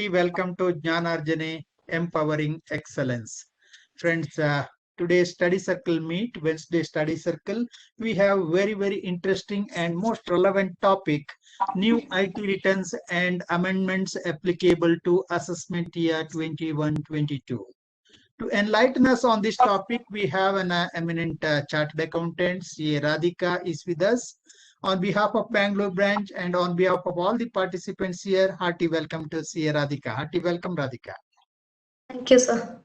hearty welcome to Jnanarjane Empowering Excellence. Friends, today's study circle meet, Wednesday study circle, we have very interesting and most relevant topic, new IT returns and amendments applicable to assessment year 21-22. To enlighten us on this topic, we have an eminent chartered accountant, CA Radhika is with us. On behalf of Bangalore branch and on behalf of all the participants here, hearty welcome to CA Radhika. Hearty welcome, Radhika. Thank you, sir.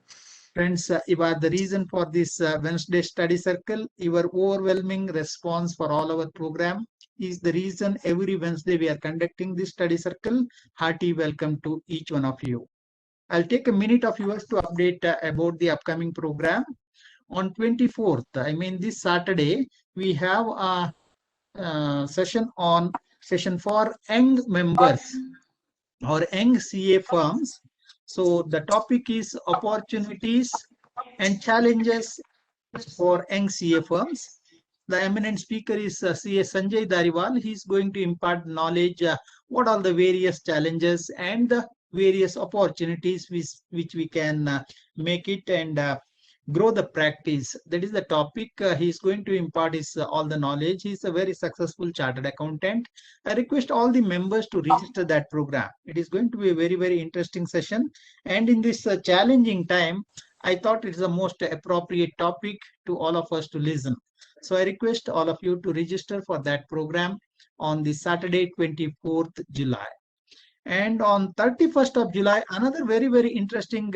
Friends, you are the reason for this Wednesday study circle. Your overwhelming response for all our program is the reason every Wednesday we are conducting this study circle. Hearty welcome to each one of you. I'll take a minute of yours to update about the upcoming program. On 24th, I mean this Saturday, we have a session for young members or young CA firms. So the topic is opportunities and challenges for young CA firms. The eminent speaker is CA Sanjay Dariwal. He is going to impart knowledge, what are the various challenges and the various opportunities which we can make it and grow the practice. That is the topic. He is going to impart his all the knowledge. He is a very successful chartered accountant. I request all the members to register that program. It is going to be a very interesting session. And in this challenging time, I thought it is the most appropriate topic to all of us to listen. So I request all of you to register for that program on the Saturday, 24th July. And on 31st of July, another very interesting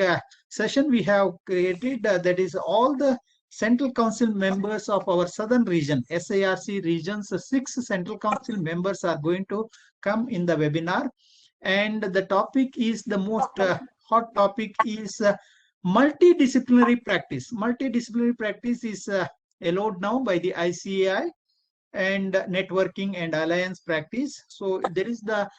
session we have created, that is all the Central Council members of our southern region, SARC regions, 6 Central Council members are going to come in the webinar. And the topic is the most hot topic is multidisciplinary practice. Multidisciplinary practice is allowed now by the ICAI and networking and alliance practice. So there is the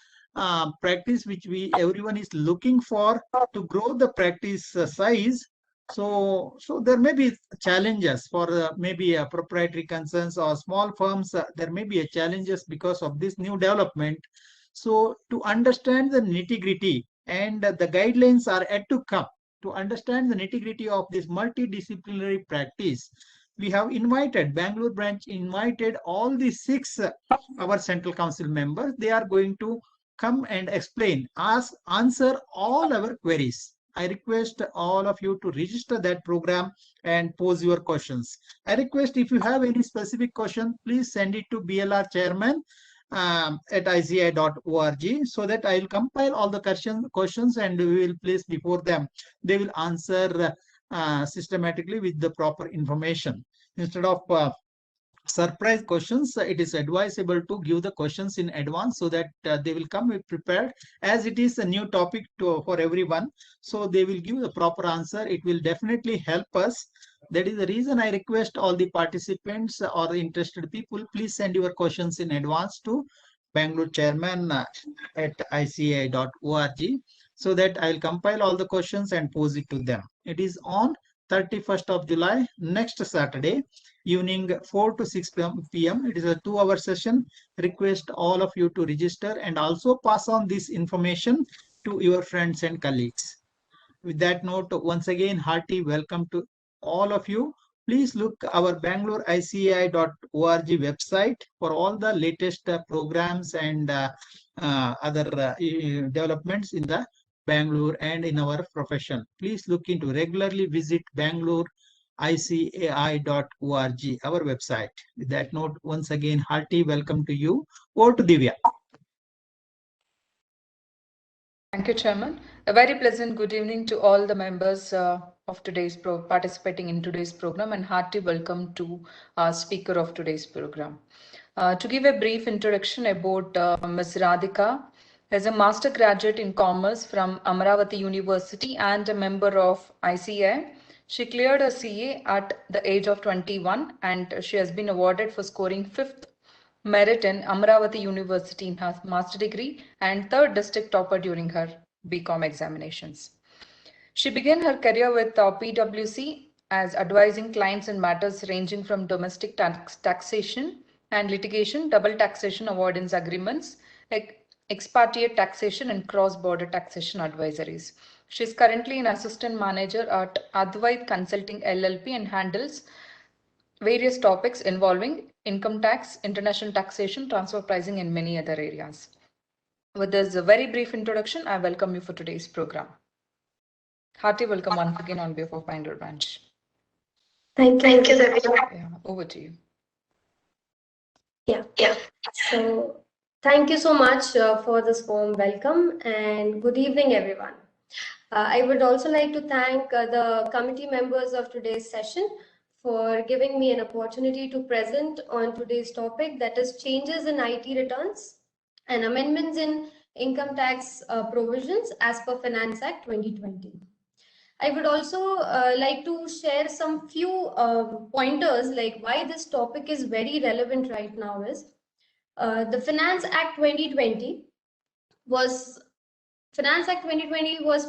practice which everyone is looking for to grow the practice size. So there may be challenges for maybe proprietary concerns or small firms. There may be challenges because of this new development. So to understand the nitty-gritty, and the guidelines are yet to come, to understand the nitty-gritty of this multidisciplinary practice, we have invited, Bangalore branch invited all the 6 our Central Council members. They are going to come and explain, answer all our queries. I request all of you to register that program and pose your questions. I request if you have any specific question, please send it to BLR chairman at ici.org, so that I will compile all the questions and we will place before them. They will answer systematically with the proper information. Instead of surprise questions, it is advisable to give the questions in advance so that they will come prepared, as it is a new topic for everyone. So they will give the proper answer. It will definitely help us. That is the reason I request all the participants or the interested people, please send your questions in advance to Bangalore chairman at ici.org, so that I will compile all the questions and pose it to them. It is on 31st of July, next Saturday, evening 4 to 6 p.m. It is a 2-hour session. Request all of you to register and also pass on this information to your friends and colleagues. With that note, once again, hearty welcome to all of you. Please look our BangalorICAI.org website for all the latest programs and other developments in the Bangalore and in our profession. Please look into, regularly visit BangalorICAI.org, our website. With that note, once again, hearty welcome to you. Over to Divya. Thank you, Chairman. A very pleasant good evening to all the members of today's participating in today's program, and hearty welcome to our speaker of today's program. To give a brief introduction about Ms. Radhika, as a master graduate in commerce from Amaravati University and a member of ICAI, she cleared her CA at the age of 21, and she has been awarded for scoring 5th merit in Amaravati University in her master degree and 3rd district topper during her BCom examinations. She began her career with PwC as advising clients in matters ranging from domestic taxation and litigation, double taxation avoidance agreements, expatriate taxation and cross-border taxation advisories. She is currently an assistant manager at Advait Consulting LLP and handles various topics involving income tax, international taxation, transfer pricing, and many other areas. With this very brief introduction, I welcome you for today's program. Hearty welcome once again on behalf of Bangalore branch. Thank you, Davina. Yeah, over to you. Yeah. So, thank you so much for this warm welcome and good evening, everyone. I would also like to thank the committee members of today's session for giving me an opportunity to present on today's topic, that is changes in IT returns and amendments in income tax provisions as per Finance Act 2020. I would also like to share some few pointers like why this topic is very relevant right now is the Finance Act 2020 was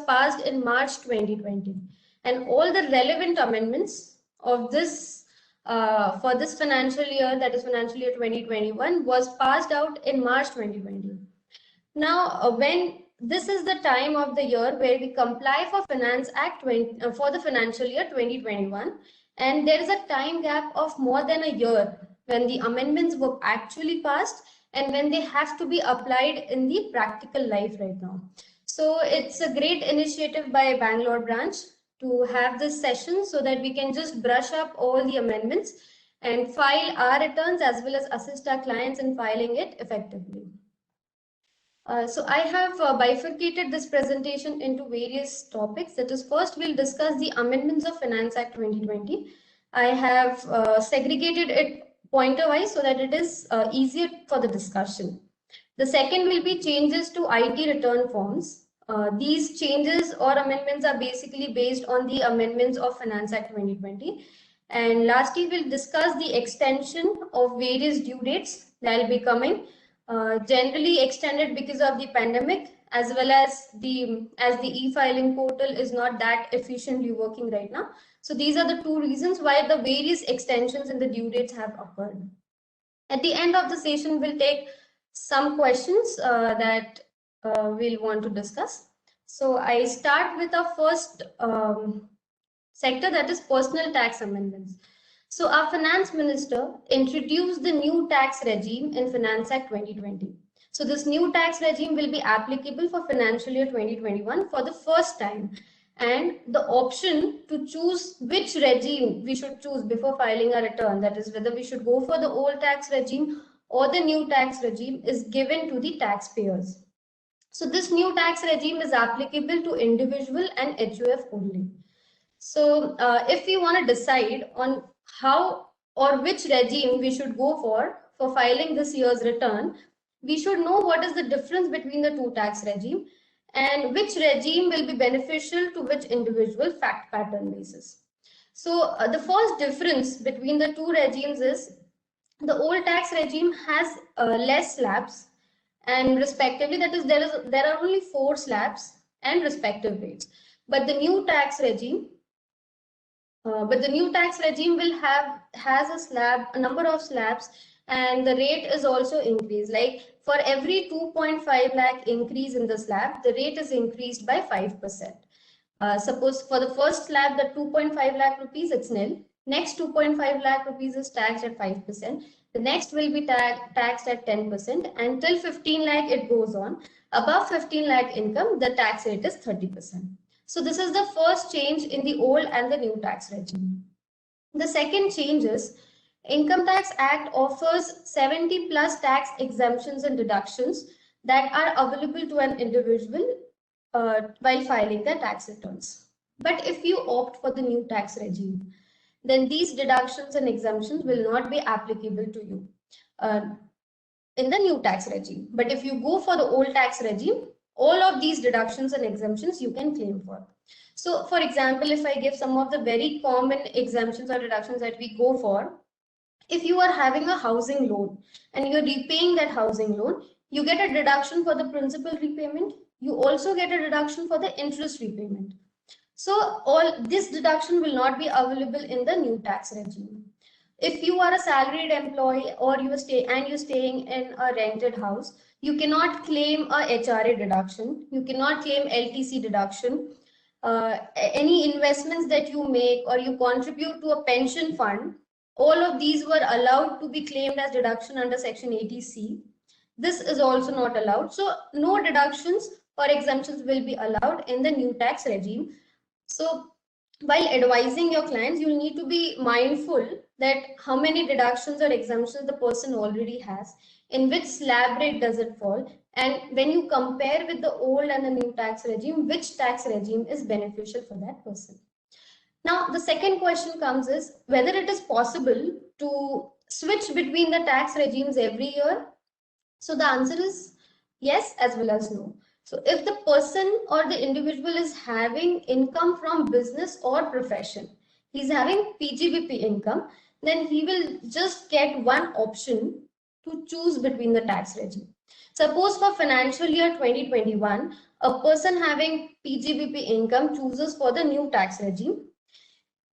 passed in March 2020, and all the relevant amendments of this for this financial year, that is financial year 2021, was passed out in March 2020. Now, when this is the time of the year where we comply for Finance Act for the financial year 2021, and there is a time gap of more than a year when the amendments were actually passed and when they have to be applied in the practical life right now. So it's a great initiative by Bangalore branch to have this session so that we can just brush up all the amendments and file our returns as well as assist our clients in filing it effectively. So I have bifurcated this presentation into various topics. That is, first we'll discuss the amendments of Finance Act 2020. I have segregated it pointer wise so that it is easier for the discussion. The second will be changes to IT return forms. These changes or amendments are basically based on the amendments of Finance Act 2020. And lastly, we'll discuss the extension of various due dates that will be coming. Generally extended because of the pandemic, as well as the e-filing portal is not that efficiently working right now. So these are the two reasons why the various extensions in the due dates have occurred. At the end of the session, we'll take some questions that we'll want to discuss. So I start with our first sector, that is personal tax amendments. So our finance minister introduced the new tax regime in Finance Act 2020. So this new tax regime will be applicable for financial year 2021 for the first time. And the option to choose which regime we should choose before filing a return, that is whether we should go for the old tax regime or the new tax regime, is given to the taxpayers. So this new tax regime is applicable to individual and HUF only. So if we want to decide on how or which regime we should go for filing this year's return, we should know what is the difference between the two tax regime and which regime will be beneficial to which individual fact pattern basis. So the first difference between the two regimes is the old tax regime has less slabs, and respectively, that is there are only 4 slabs and respective rates. But the new tax regime will has a number of slabs, and the rate is also increased. Like for every 2.5 lakh increase in the slab, the rate is increased by 5%. Suppose for the first slab, the 2.5 lakh rupees, it's nil. Next 2.5 lakh rupees is taxed at 5%. The next will be taxed at 10%. Until 15 lakh, it goes on. Above 15 lakh income, the tax rate is 30%. So this is the first change in the old and the new tax regime. The second change is Income Tax Act offers 70 plus tax exemptions and deductions that are available to an individual while filing their tax returns. But if you opt for the new tax regime, then these deductions and exemptions will not be applicable to you in the new tax regime. But if you go for the old tax regime, all of these deductions and exemptions you can claim for. So for example, if I give some of the very common exemptions or deductions that we go for, if you are having a housing loan and you're repaying that housing loan, you get a deduction for the principal repayment. You also get a deduction for the interest repayment. So all this deduction will not be available in the new tax regime. If you are a salaried employee or you're staying in a rented house, you cannot claim a HRA deduction. You cannot claim LTC deduction. Any investments that you make or you contribute to a pension fund, all of these were allowed to be claimed as deduction under Section 80C. This is also not allowed. So no deductions or exemptions will be allowed in the new tax regime. So while advising your clients, you'll need to be mindful that how many deductions or exemptions the person already has, in which slab rate does it fall, and when you compare with the old and the new tax regime, which tax regime is beneficial for that person. Now, the second question comes is whether it is possible to switch between the tax regimes every year. So the answer is yes as well as no. So if the person or the individual is having income from business or profession, he's having PGBP income, then he will just get one option to choose between the tax regime. Suppose for financial year 2021, a person having PGBP income chooses for the new tax regime.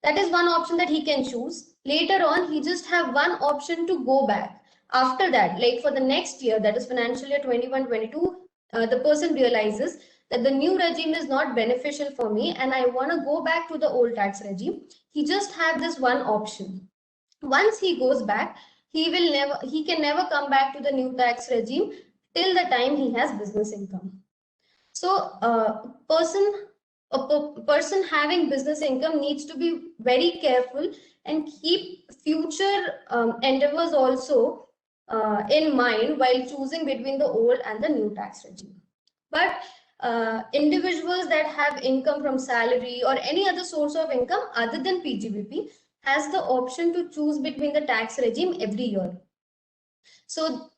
That is one option that he can choose. Later on, he just have one option to go back. After that, like for the next year, that is financial year 21-22, the person realizes that the new regime is not beneficial for me and I want to go back to the old tax regime. He just have this one option. Once he goes back, he can never come back to the new tax regime till the time he has business income. So a person having business income needs to be very careful and keep future endeavors also in mind while choosing between the old and the new tax regime. But individuals that have income from salary or any other source of income other than PGBP has the option to choose between the tax regime every year. So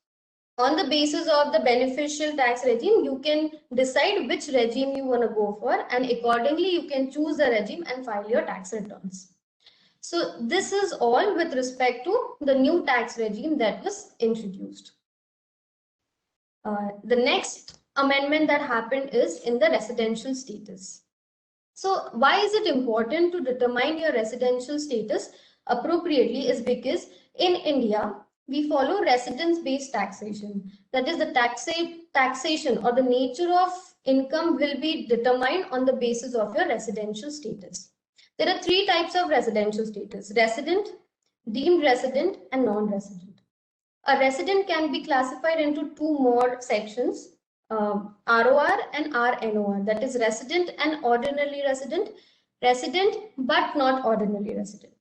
on the basis of the beneficial tax regime, you can decide which regime you want to go for, and accordingly you can choose the regime and file your tax returns. So this is all with respect to the new tax regime that was introduced. The next amendment that happened is in the residential status. So why is it important to determine your residential status appropriately is because in India, we follow residence-based taxation. That is, the taxation or the nature of income will be determined on the basis of your residential status. There are three types of residential status: resident, deemed resident, and non-resident. A resident can be classified into two more sections, ROR and RNOR, that is resident and ordinarily resident, resident but not ordinarily resident.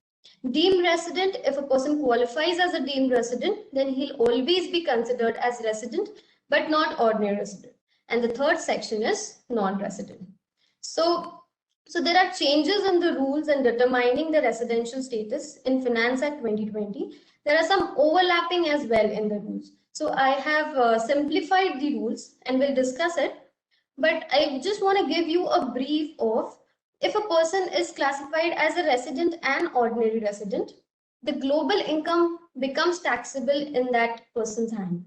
Deemed resident, if a person qualifies as a deemed resident, then he'll always be considered as resident but not ordinary resident. And the third section is non-resident. So there are changes in the rules and determining the residential status in Finance Act 2020. There are some overlapping as well in the rules. So I have simplified the rules and we'll discuss it. But I just want to give you a brief of if a person is classified as a resident and ordinary resident, the global income becomes taxable in that person's hand.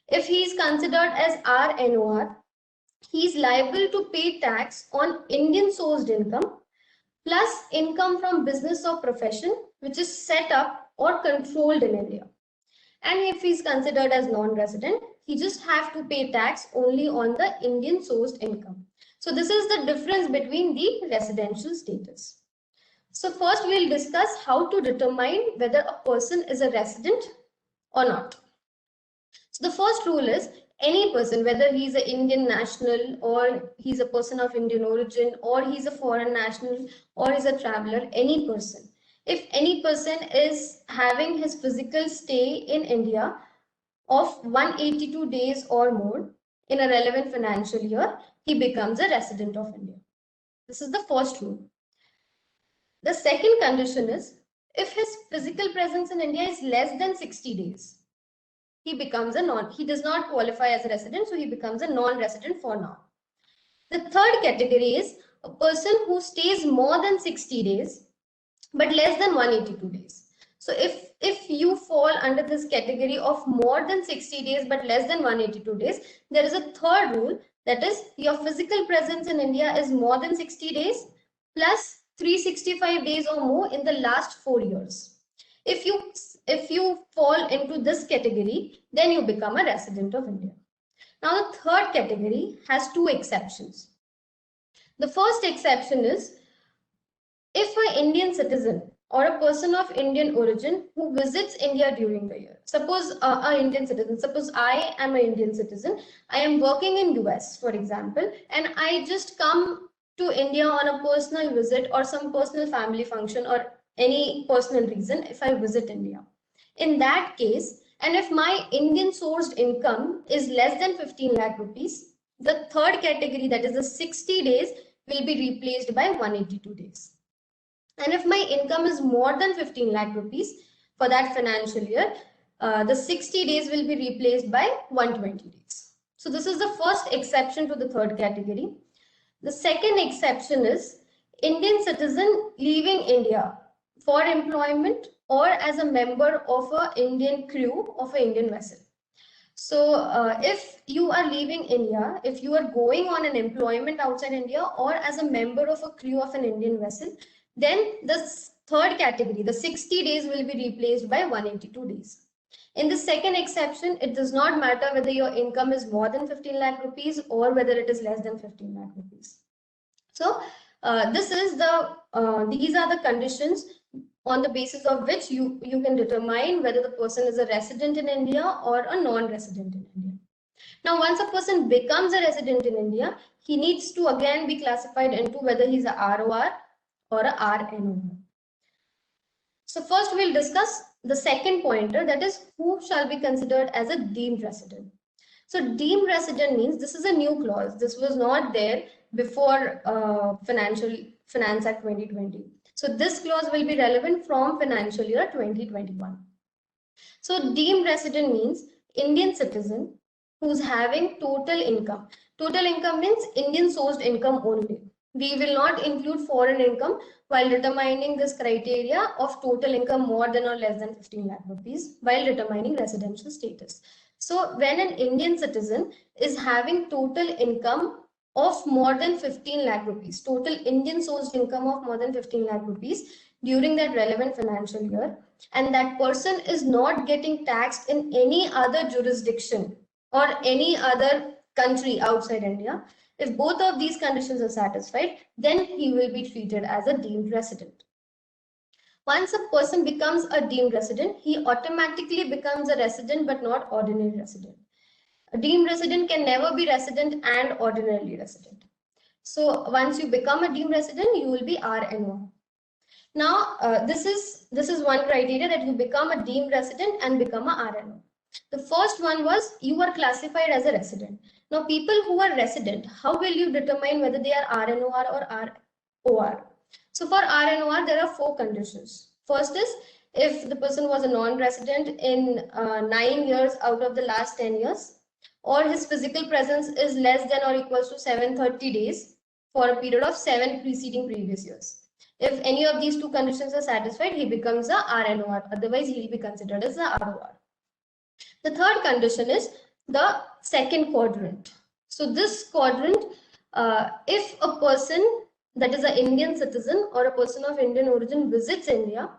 If he is considered as RNOR, he is liable to pay tax on Indian sourced income plus income from business or profession which is set up or controlled in India. And if he is considered as non-resident, he just have to pay tax only on the Indian sourced income. So this is the difference between the residential status. So first we'll discuss how to determine whether a person is a resident or not. So the first rule is any person, whether he's an Indian national or he's a person of Indian origin or he's a foreign national or he's a traveler, any person. If any person is having his physical stay in India of 182 days or more in a relevant financial year, he becomes a resident of India. This is the first rule. The second condition is if his physical presence in India is less than 60 days, he does not qualify as a resident, so he becomes a non-resident for now. The third category is a person who stays more than 60 days but less than 182 days. So if you fall under this category of more than 60 days but less than 182 days, there is a third rule, that is your physical presence in India is more than 60 days plus 365 days or more in the last 4 years. If you fall into this category, then you become a resident of India. Now the third category has two exceptions. The first exception is if an Indian citizen or a person of Indian origin who visits India during the year. Suppose an Indian citizen, suppose I am an Indian citizen, I am working in US, for example, and I just come to India on a personal visit or some personal family function or any personal reason if I visit India. In that case, and if my Indian sourced income is less than 15 lakh rupees, the third category, that is the 60 days, will be replaced by 182 days. And if my income is more than 15 lakh rupees for that financial year, the 60 days will be replaced by 120 days. So this is the first exception to the third category. The second exception is Indian citizen leaving India for employment or as a member of an Indian crew of an Indian vessel. So if you are leaving India, if you are going on an employment outside India or as a member of a crew of an Indian vessel, then the third category, the 60 days, will be replaced by 182 days. In the second exception, it does not matter whether your income is more than 15 lakh rupees or whether it is less than 15 lakh rupees. So these are the conditions on the basis of which you can determine whether the person is a resident in India or a non-resident in India. Now, once a person becomes a resident in India, he needs to again be classified into whether he's a ROR or a RNOR. So first we'll discuss the second pointer, that is who shall be considered as a deemed resident. So deemed resident means this is a new clause. This was not there before Finance Act 2020. So this clause will be relevant from financial year 2021. So deemed resident means Indian citizen who's having total income. Total income means Indian sourced income only. We will not include foreign income while determining this criteria of total income more than or less than 15 lakh rupees while determining residential status. So when an Indian citizen is having total income of more than 15 lakh rupees, total Indian sourced income of more than 15 lakh rupees during that relevant financial year, and that person is not getting taxed in any other jurisdiction or any other country outside India, if both of these conditions are satisfied, then he will be treated as a deemed resident. Once a person becomes a deemed resident, he automatically becomes a resident but not ordinary resident. A deemed resident can never be resident and ordinarily resident. So once you become a deemed resident, you will be RNO. Now, this is one criteria, that you become a deemed resident and become a RNO. The first one was you are classified as a resident. Now, people who are resident, how will you determine whether they are RNOR or ROR? So for RNOR, there are 4 conditions. First is if the person was a non-resident in 9 years out of the last 10 years, or his physical presence is less than or equals to 730 days for a period of 7 preceding previous years. If any of these 2 conditions are satisfied, he becomes a RNOR. Otherwise, he will be considered as a ROR. The third condition is the second quadrant. So this quadrant, if a person that is an Indian citizen or a person of Indian origin visits India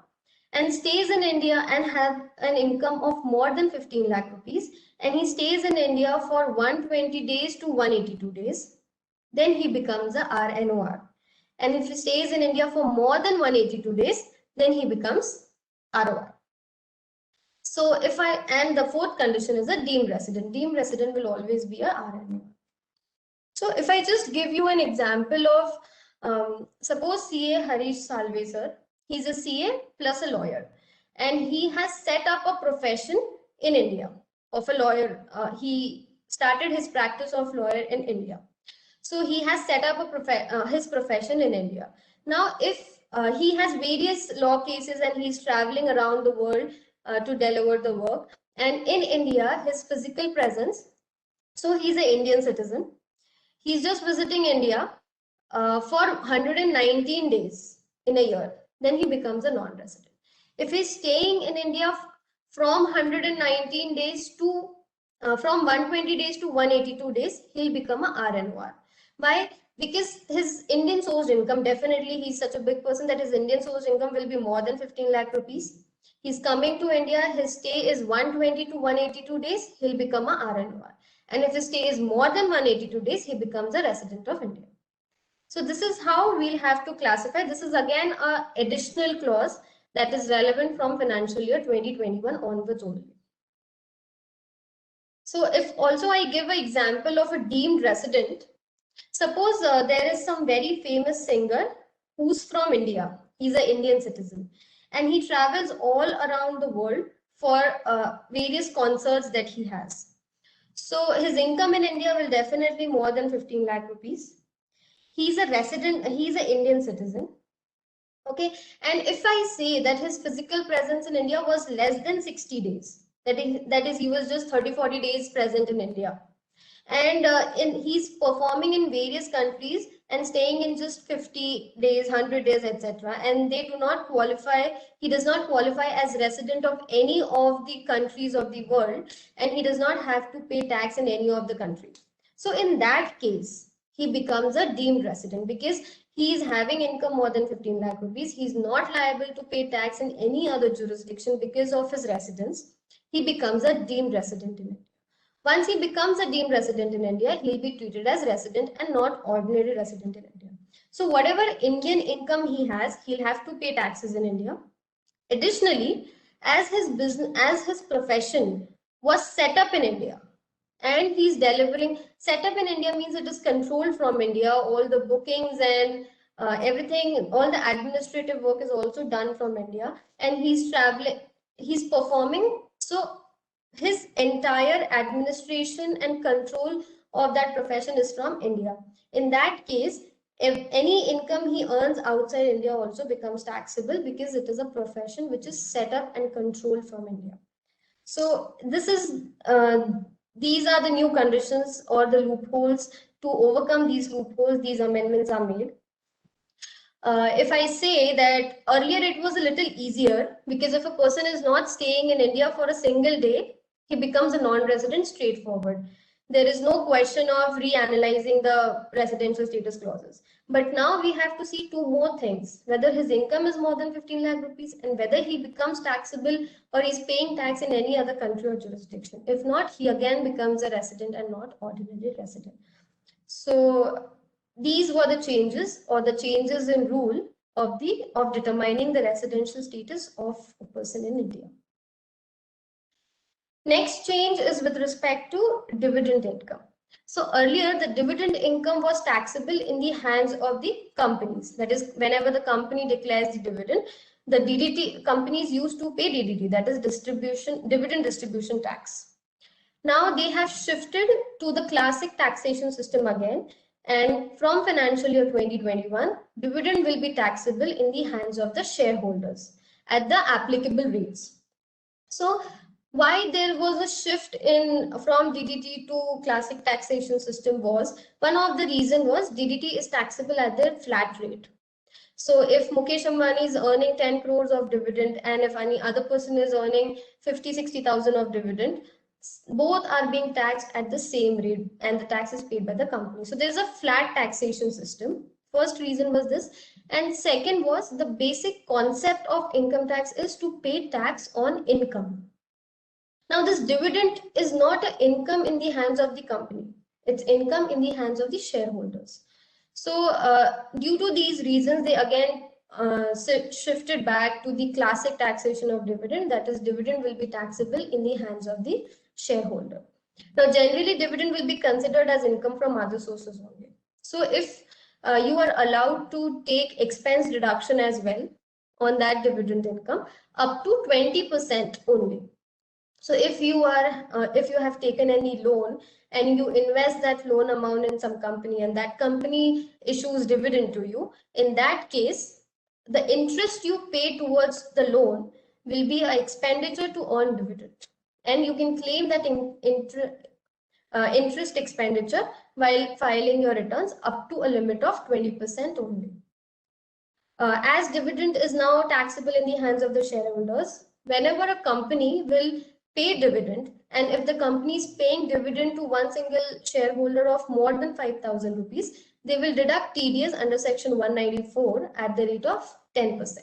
and stays in India and have an income of more than 15 lakh rupees, and he stays in India for 120 days to 182 days, then he becomes a RNOR. And if he stays in India for more than 182 days, then he becomes ROR. So and the fourth condition is a deemed resident. Deemed resident will always be a RNO. So if I just give you an example of, suppose CA Harish Salve sir, he's a CA plus a lawyer, and he has set up a profession in India of a lawyer. He started his practice of lawyer in India. So he has set up his profession in India. Now, if he has various law cases and he's traveling around the world to deliver the work, and in India his physical presence, so he's an Indian citizen, he's just visiting India for 119 days in a year, then he becomes a non-resident. If he's staying in India from 119 days to from 120 days to 182 days, he'll become a RNOR. Why? Because his Indian sourced income, definitely he's such a big person that his Indian sourced income will be more than 15 lakh rupees. He's coming to India, his stay is 120 to 182 days, he'll become a RNOR. And if his stay is more than 182 days, he becomes a resident of India. So this is how we'll have to classify. This is again an additional clause that is relevant from financial year 2021 onwards only. So if also I give an example of a deemed resident, suppose there is some very famous singer who's from India. He's an Indian citizen and he travels all around the world for various concerts that he has. So his income in India will definitely more than 15 lakh rupees. He's a resident, he's an Indian citizen. Okay, and if I say that his physical presence in India was less than 60 days, that is he was just 30-40 days present in India, and he's performing in various countries and staying in just 50 days, 100 days, etc., and they do not qualify, he does not qualify as resident of any of the countries of the world, and he does not have to pay tax in any of the countries. So in that case, he becomes a deemed resident because he is having income more than 15 lakh rupees. He is not liable to pay tax in any other jurisdiction because of his residence. He becomes a deemed resident in India. Once he becomes a deemed resident in India, he'll be treated as resident and not ordinary resident in India. So whatever Indian income he has, he'll have to pay taxes in India. Additionally, as his business, as his profession was set up in India, and he's delivering, set up in India means it is controlled from India, all the bookings and everything, all the administrative work is also done from India, and he's traveling, he's performing, so his entire administration and control of that profession is from India. In that case, if any income he earns outside India also becomes taxable because it is a profession which is set up and controlled from India. So this is these are the new conditions or the loopholes. To overcome these loopholes, these amendments are made. If I say that earlier it was a little easier because if a person is not staying in India for a single day, he becomes a non-resident straightforward. There is no question of reanalyzing the residential status clauses. But now we have to see two more things, whether his income is more than 15 lakh rupees and whether he becomes taxable or is paying tax in any other country or jurisdiction. If not, he again becomes a resident and not ordinary resident. So these were the changes or the changes in rule of determining the residential status of a person in India. Next change is with respect to dividend income. So earlier the dividend income was taxable in the hands of the companies. That is, whenever the company declares the dividend, the DDT companies used to pay DDT, that is dividend distribution tax. Now they have shifted to the classic taxation system again, and from financial year 2021, dividend will be taxable in the hands of the shareholders at the applicable rates. So why there was a shift in from DDT to classic taxation system was, one of the reason was DDT is taxable at their flat rate. So if Mukesh Ambani is earning 10 crores of dividend and if any other person is earning 50-60,000 of dividend, both are being taxed at the same rate and the tax is paid by the company. So there's a flat taxation system. First reason was this, and second was the basic concept of income tax is to pay tax on income. Now this dividend is not an income in the hands of the company, it's income in the hands of the shareholders. So due to these reasons, they again shifted back to the classic taxation of dividend, that is dividend will be taxable in the hands of the shareholder. Now generally dividend will be considered as income from other sources only. So if you are allowed to take expense deduction as well on that dividend income up to 20% only. So if you have taken any loan and you invest that loan amount in some company and that company issues dividend to you, in that case, the interest you pay towards the loan will be an expenditure to earn dividend. And you can claim that interest expenditure while filing your returns up to a limit of 20% only. As dividend is now taxable in the hands of the shareholders, whenever a company will pay dividend, and if the company is paying dividend to one single shareholder of more than 5,000 rupees, they will deduct TDS under section 194 at the rate of 10%.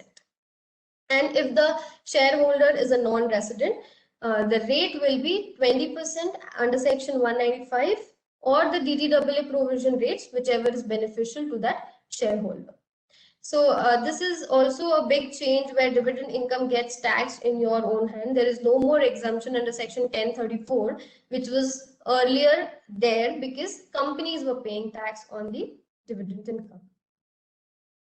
And if the shareholder is a non-resident, the rate will be 20% under section 195 or the DDAA provision rates, whichever is beneficial to that shareholder. So this is also a big change where dividend income gets taxed in your own hand. There is no more exemption under section 1034, which was earlier there because companies were paying tax on the dividend income.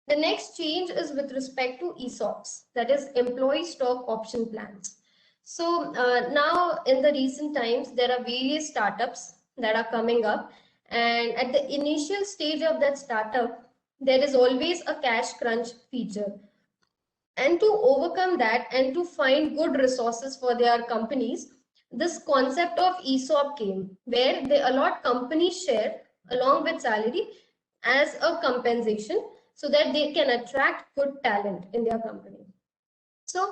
The next change is with respect to ESOPs, that is employee stock option plans. So now in the recent times, there are various startups that are coming up, and at the initial stage of that startup, there is always a cash crunch feature. And to overcome that and to find good resources for their companies, this concept of ESOP came, where they allot company share along with salary as a compensation so that they can attract good talent in their company. So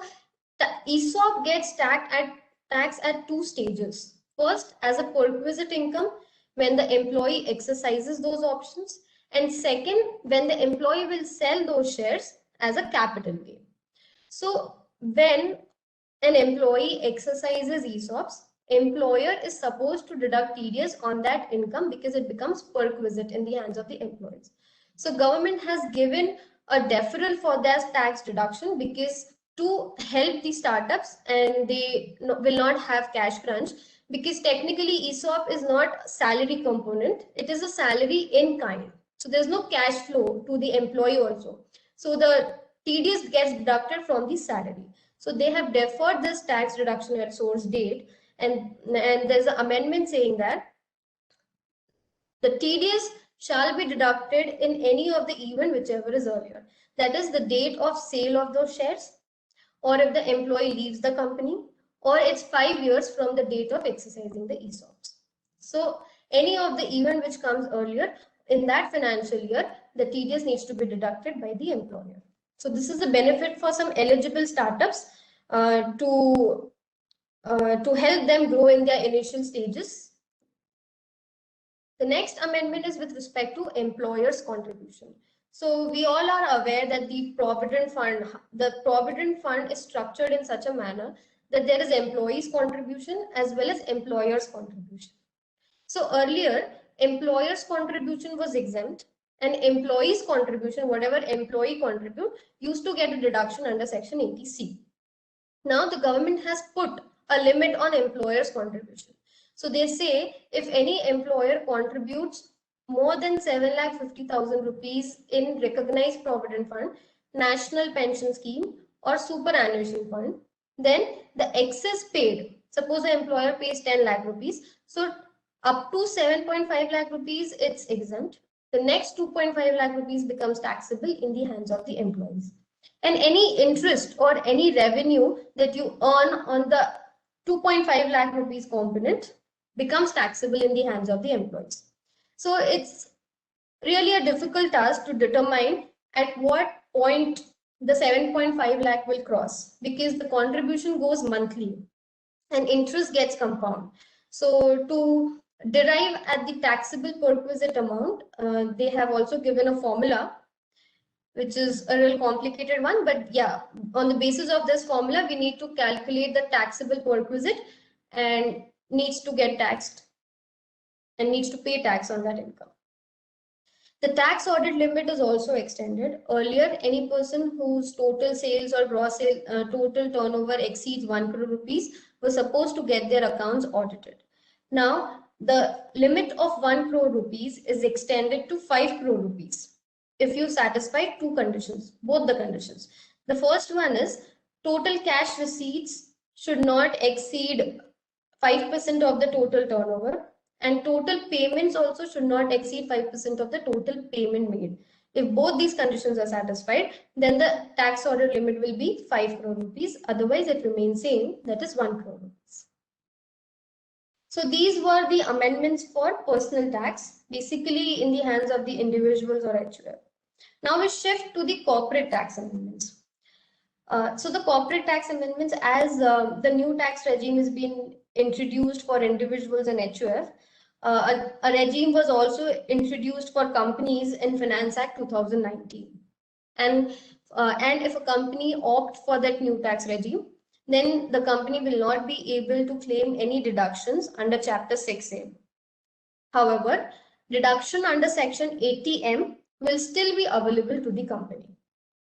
the ESOP gets taxed at two stages. First, as a perquisite income when the employee exercises those options, and second, when the employee will sell those shares as a capital gain. So when an employee exercises ESOPs, employer is supposed to deduct TDS on that income because it becomes perquisite in the hands of the employees. So government has given a deferral for their tax deduction because to help the startups and they will not have cash crunch, because technically ESOP is not salary component, it is a salary in kind. So there's no cash flow to the employee also. So the TDS gets deducted from the salary. So they have deferred this tax deduction at source date, and there's an amendment saying that the TDS shall be deducted in any of the event whichever is earlier. That is the date of sale of those shares, or if the employee leaves the company, or it's 5 years from the date of exercising the ESOPs. So any of the event which comes earlier in that financial year, the TDS needs to be deducted by the employer. So this is a benefit for some eligible startups to help them grow in their initial stages. The next amendment is with respect to employers' contribution. So we all are aware that the Provident Fund is structured in such a manner that there is employees' contribution as well as employers' contribution. So earlier, employers' contribution was exempt, and employees' contribution, whatever employee contribute, used to get a deduction under section 80C. Now the government has put a limit on employers' contribution. So they say if any employer contributes more than 7,50,000 rupees in recognized provident fund, national pension scheme, or superannuation fund, then the excess paid, suppose the employer pays 10 lakh rupees, so up to 7.5 lakh rupees it's exempt. The next 2.5 lakh rupees becomes taxable in the hands of the employees. And any interest or any revenue that you earn on the 2.5 lakh rupees component becomes taxable in the hands of the employees. So it's really a difficult task to determine at what point the 7.5 lakh will cross, because the contribution goes monthly and interest gets compound. So to derive at the taxable perquisite amount, they have also given a formula, which is a real complicated one, but yeah, on the basis of this formula, we need to calculate the taxable perquisite and needs to get taxed and needs to pay tax on that income. The tax audit limit is also extended. Earlier, any person whose total sales or gross total turnover exceeds 1 crore rupees was supposed to get their accounts audited. Now, the limit of 1 crore rupees is extended to 5 crore rupees if you satisfy two conditions, both the conditions. The first one is total cash receipts should not exceed 5% of the total turnover, and total payments also should not exceed 5% of the total payment made. If both these conditions are satisfied, then the tax audit limit will be 5 crore rupees. Otherwise, it remains same, that is 1 crore rupees. So these were the amendments for personal tax, basically in the hands of the individuals or HUF. Now we shift to the corporate tax amendments. So the corporate tax amendments, as the new tax regime has been introduced for individuals and HUF, a regime was also introduced for companies in Finance Act 2019. And and if a company opts for that new tax regime, then the company will not be able to claim any deductions under Chapter 6A. However, deduction under Section 80M will still be available to the company.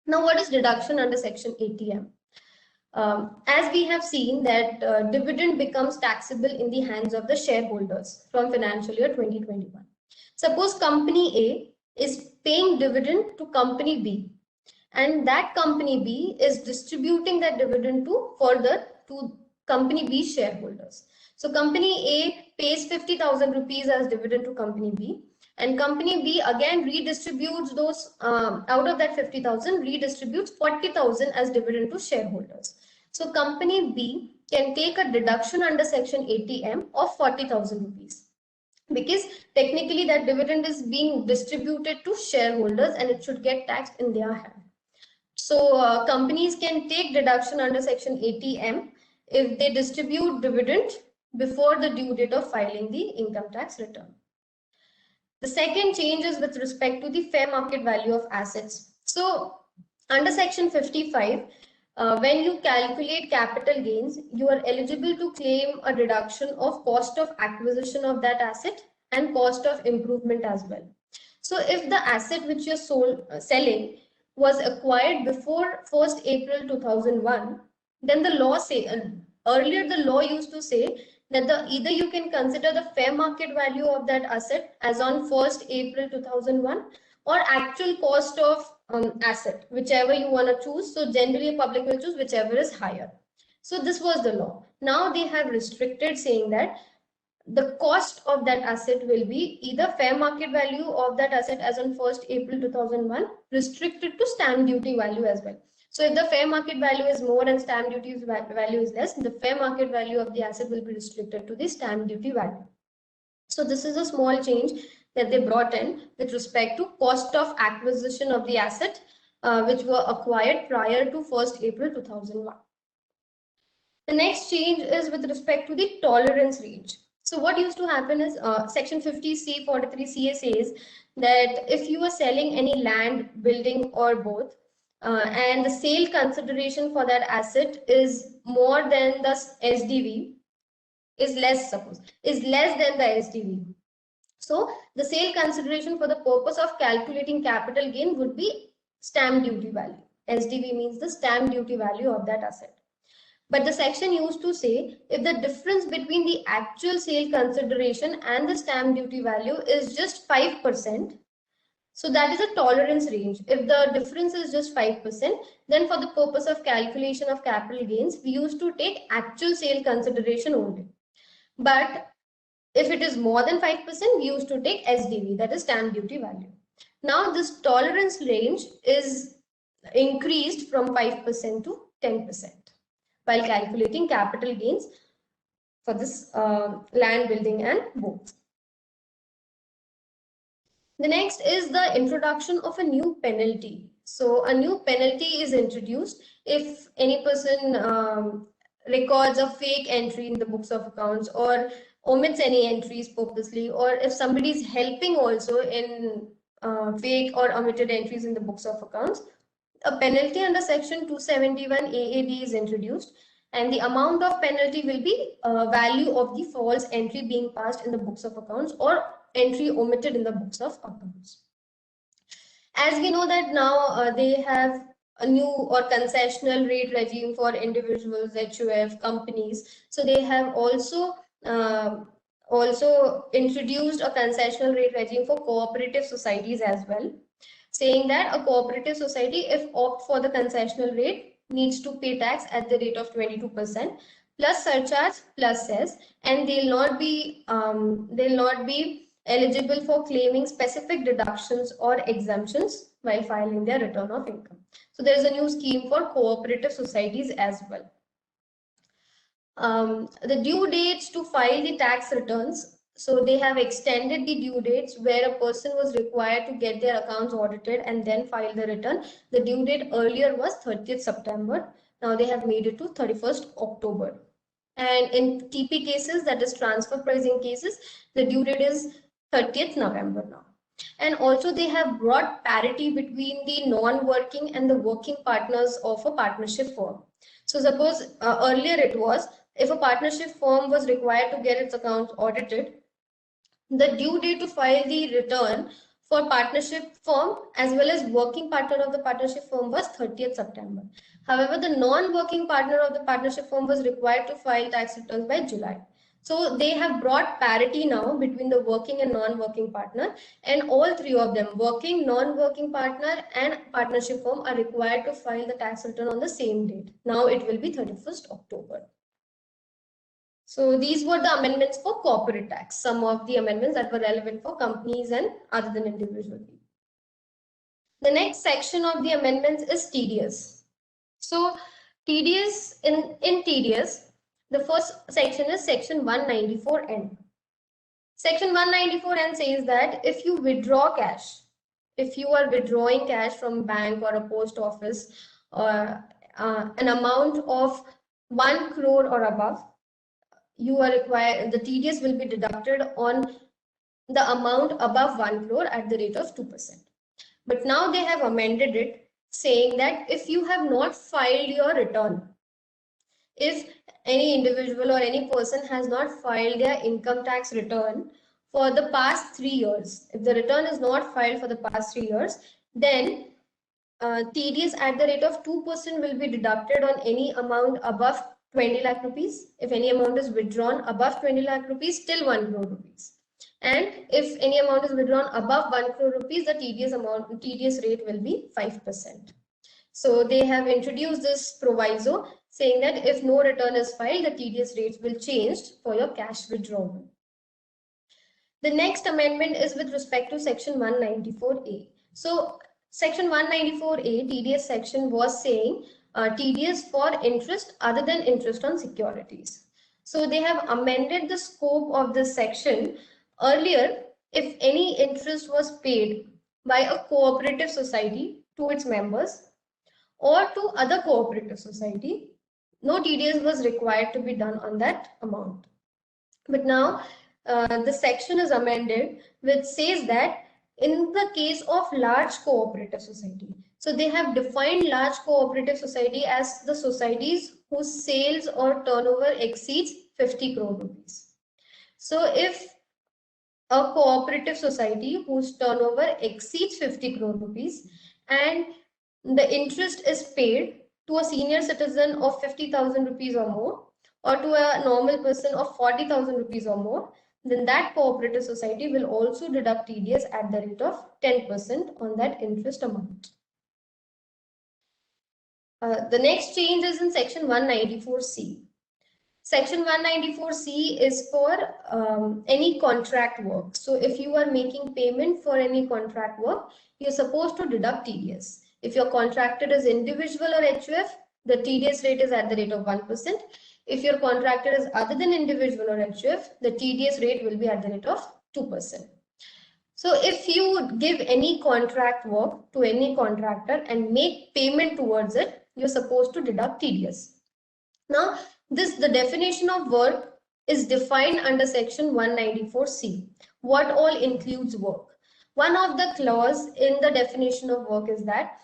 Now, what is deduction under Section 80M? As we have seen that dividend becomes taxable in the hands of the shareholders from financial year 2021. Suppose company A is paying dividend to company B, and that company B is distributing that dividend to company B shareholders. So company A pays 50,000 rupees as dividend to company B, and company B again redistributes those out of that 50,000, redistributes 40,000 as dividend to shareholders. So company B can take a deduction under Section 80M of 40,000 rupees, because technically that dividend is being distributed to shareholders and it should get taxed in their hand. So companies can take deduction under Section 80M if they distribute dividend before the due date of filing the income tax return. The second change is with respect to the fair market value of assets. So under Section 55, when you calculate capital gains, you are eligible to claim a deduction of cost of acquisition of that asset and cost of improvement as well. So if the asset which you're selling was acquired before 1st April 2001, then the law earlier the law used to say that either you can consider the fair market value of that asset as on 1st April 2001 or actual cost of asset, whichever you want to choose. So generally a public will choose whichever is higher. So this was the law. Now they have restricted, saying that the cost of that asset will be either fair market value of that asset as on 1st April 2001, restricted to stamp duty value as well. So if the fair market value is more and stamp duty value is less, the fair market value of the asset will be restricted to the stamp duty value. So this is a small change that they brought in with respect to cost of acquisition of the asset which were acquired prior to 1st April 2001. The next change is with respect to the tolerance range. So what used to happen is Section 50C 43CA says that if you are selling any land, building or both, and the sale consideration for that asset is more than the SDV, is less than the SDV. So the sale consideration for the purpose of calculating capital gain would be stamp duty value. SDV means the stamp duty value of that asset. But the section used to say if the difference between the actual sale consideration and the stamp duty value is just 5%, so that is a tolerance range. If the difference is just 5%, then for the purpose of calculation of capital gains, we used to take actual sale consideration only. But if it is more than 5%, we used to take SDV, that is stamp duty value. Now this tolerance range is increased from 5% to 10% while calculating capital gains for this land, building and both. The next is the introduction of a new penalty. So a new penalty is introduced if any person records a fake entry in the books of accounts or omits any entries purposely, or if somebody is helping also in fake or omitted entries in the books of accounts. A penalty under Section 271 AAD is introduced, and the amount of penalty will be value of the false entry being passed in the books of accounts or entry omitted in the books of accounts. As we know that now they have a new or concessional rate regime for individuals, HUF, companies. So they have also introduced a concessional rate regime for cooperative societies as well, saying that a cooperative society, if opt for the concessional rate, needs to pay tax at the rate of 22% plus surcharge plus cess, and they'll not be eligible for claiming specific deductions or exemptions while filing their return of income. So there is a new scheme for cooperative societies as well. The due dates to file the tax returns. So they have extended the due dates where a person was required to get their accounts audited and then file the return. The due date earlier was 30th September. Now they have made it to 31st October. And in TP cases, that is transfer pricing cases, the due date is 30th November now. And also they have brought parity between the non-working and the working partners of a partnership firm. So suppose earlier it was, if a partnership firm was required to get its accounts audited, the due date to file the return for partnership firm as well as working partner of the partnership firm was 30th September. However, the non-working partner of the partnership firm was required to file tax returns by July. So they have brought parity now between the working and non-working partner, and all three of them, working, non-working partner and partnership firm, are required to file the tax return on the same date. Now it will be 31st October. So these were the amendments for corporate tax, some of the amendments that were relevant for companies and other than individual people. The next section of the amendments is TDS. So TDS, in TDS, the first section is section 194N. Section 194N says that if you withdraw cash, if you are withdrawing cash from bank or a post office, or an amount of 1 crore or above, you are required, the TDS will be deducted on the amount above 1 crore at the rate of 2%. But now they have amended it, saying that if you have not filed your return, if any individual or any person has not filed their income tax return for the past 3 years, if the return is not filed for the past 3 years, then TDS at the rate of 2% will be deducted on any amount above 20 lakh rupees. If any amount is withdrawn above 20 lakh rupees, till 1 crore rupees. And if any amount is withdrawn above 1 crore rupees, the TDS rate will be 5%. So they have introduced this proviso saying that if no return is filed, the TDS rates will change for your cash withdrawal. The next amendment is with respect to section 194A. So section 194A TDS section was saying TDS for interest other than interest on securities. So they have amended the scope of this section. Earlier, if any interest was paid by a cooperative society to its members or to other cooperative society, no TDS was required to be done on that amount. But now the section is amended, which says that in the case of large cooperative society, so they have defined large cooperative society as the societies whose sales or turnover exceeds 50 crore rupees. So if a cooperative society whose turnover exceeds 50 crore rupees and the interest is paid to a senior citizen of 50,000 rupees or more, or to a normal person of 40,000 rupees or more, then that cooperative society will also deduct TDS at the rate of 10% on that interest amount. The next change is in section 194C. Section 194C is for any contract work. So if you are making payment for any contract work, you're supposed to deduct TDS. If your contractor is individual or HUF, the TDS rate is at the rate of 1%. If your contractor is other than individual or HUF, the TDS rate will be at the rate of 2%. So if you give any contract work to any contractor and make payment towards it, you're supposed to deduct TDS. Now, the definition of work is defined under section 194C. What all includes work? One of the clause in the definition of work is that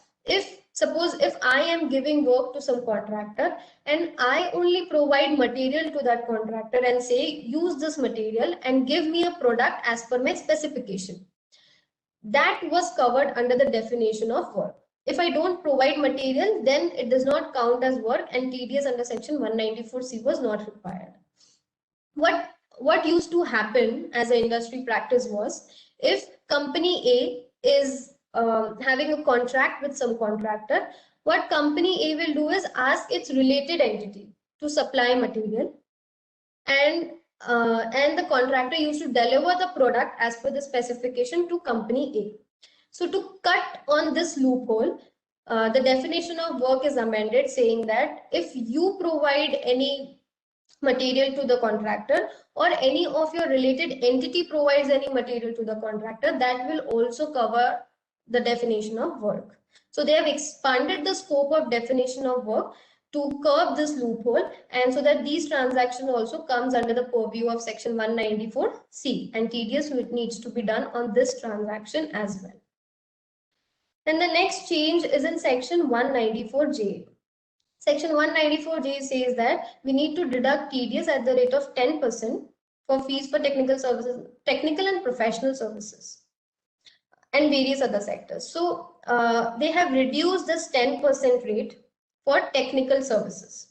suppose if I am giving work to some contractor and I only provide material to that contractor and say, use this material and give me a product as per my specification, that was covered under the definition of work. If I don't provide material, then it does not count as work and TDS under section 194C was not required. What used to happen as an industry practice was, if company A is having a contract with some contractor, what company A will do is ask its related entity to supply material, and the contractor used to deliver the product as per the specification to company A. So to cut on this loophole, the definition of work is amended, saying that if you provide any material to the contractor or any of your related entity provides any material to the contractor, that will also cover the definition of work. So they have expanded the scope of definition of work to curb this loophole, and so that these transactions also comes under the purview of section 194C, and TDS needs to be done on this transaction as well. Then the next change is in section 194J. Section 194J says that we need to deduct TDS at the rate of 10% for fees for technical services, technical and professional services, and various other sectors. So they have reduced this 10% rate for technical services.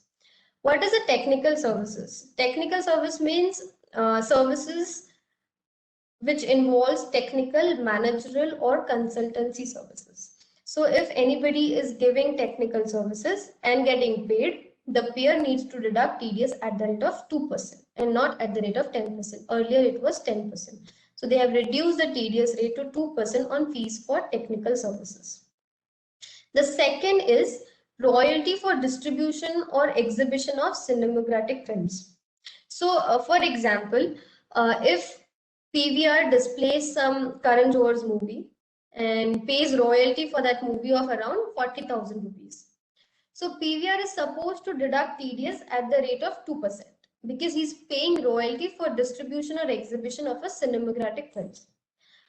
What is a technical services? Technical service means services which involves technical, managerial, or consultancy services. So if anybody is giving technical services and getting paid, the payer needs to deduct TDS at the rate of 2% and not at the rate of 10%. Earlier it was 10%. So they have reduced the TDS rate to 2% on fees for technical services. The second is royalty for distribution or exhibition of cinematographic films. So for example, if PVR displays some Karan Johar's movie and pays royalty for that movie of around 40,000 rupees. So PVR is supposed to deduct TDS at the rate of 2% because he's paying royalty for distribution or exhibition of a cinematographic film.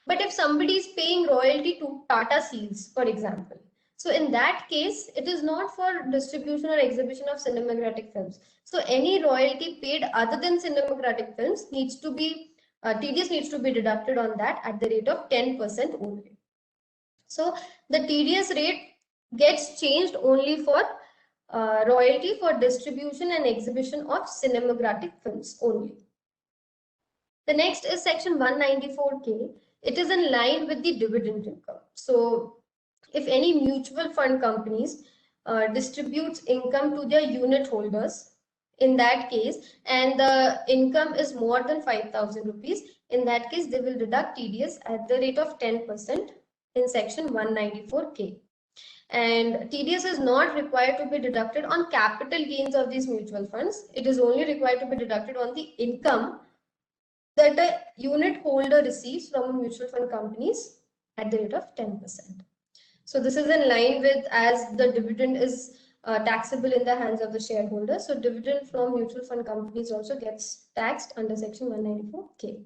But if somebody is paying royalty to Tata Seals, for example, so in that case, it is not for distribution or exhibition of cinematographic films. So any royalty paid other than cinematographic films needs to be, TDS needs to be deducted on that at the rate of 10% only. So the TDS rate gets changed only for royalty for distribution and exhibition of cinematographic films only. The next is section 194K. It is in line with the dividend income. So if any mutual fund companies distributes income to their unit holders, in that case, and the income is more than 5,000 rupees, in that case, they will deduct TDS at the rate of 10% in section 194K. And TDS is not required to be deducted on capital gains of these mutual funds. It is only required to be deducted on the income that a unit holder receives from mutual fund companies at the rate of 10%. So this is in line with, as the dividend is taxable in the hands of the shareholder. So dividend from mutual fund companies also gets taxed under section 194K.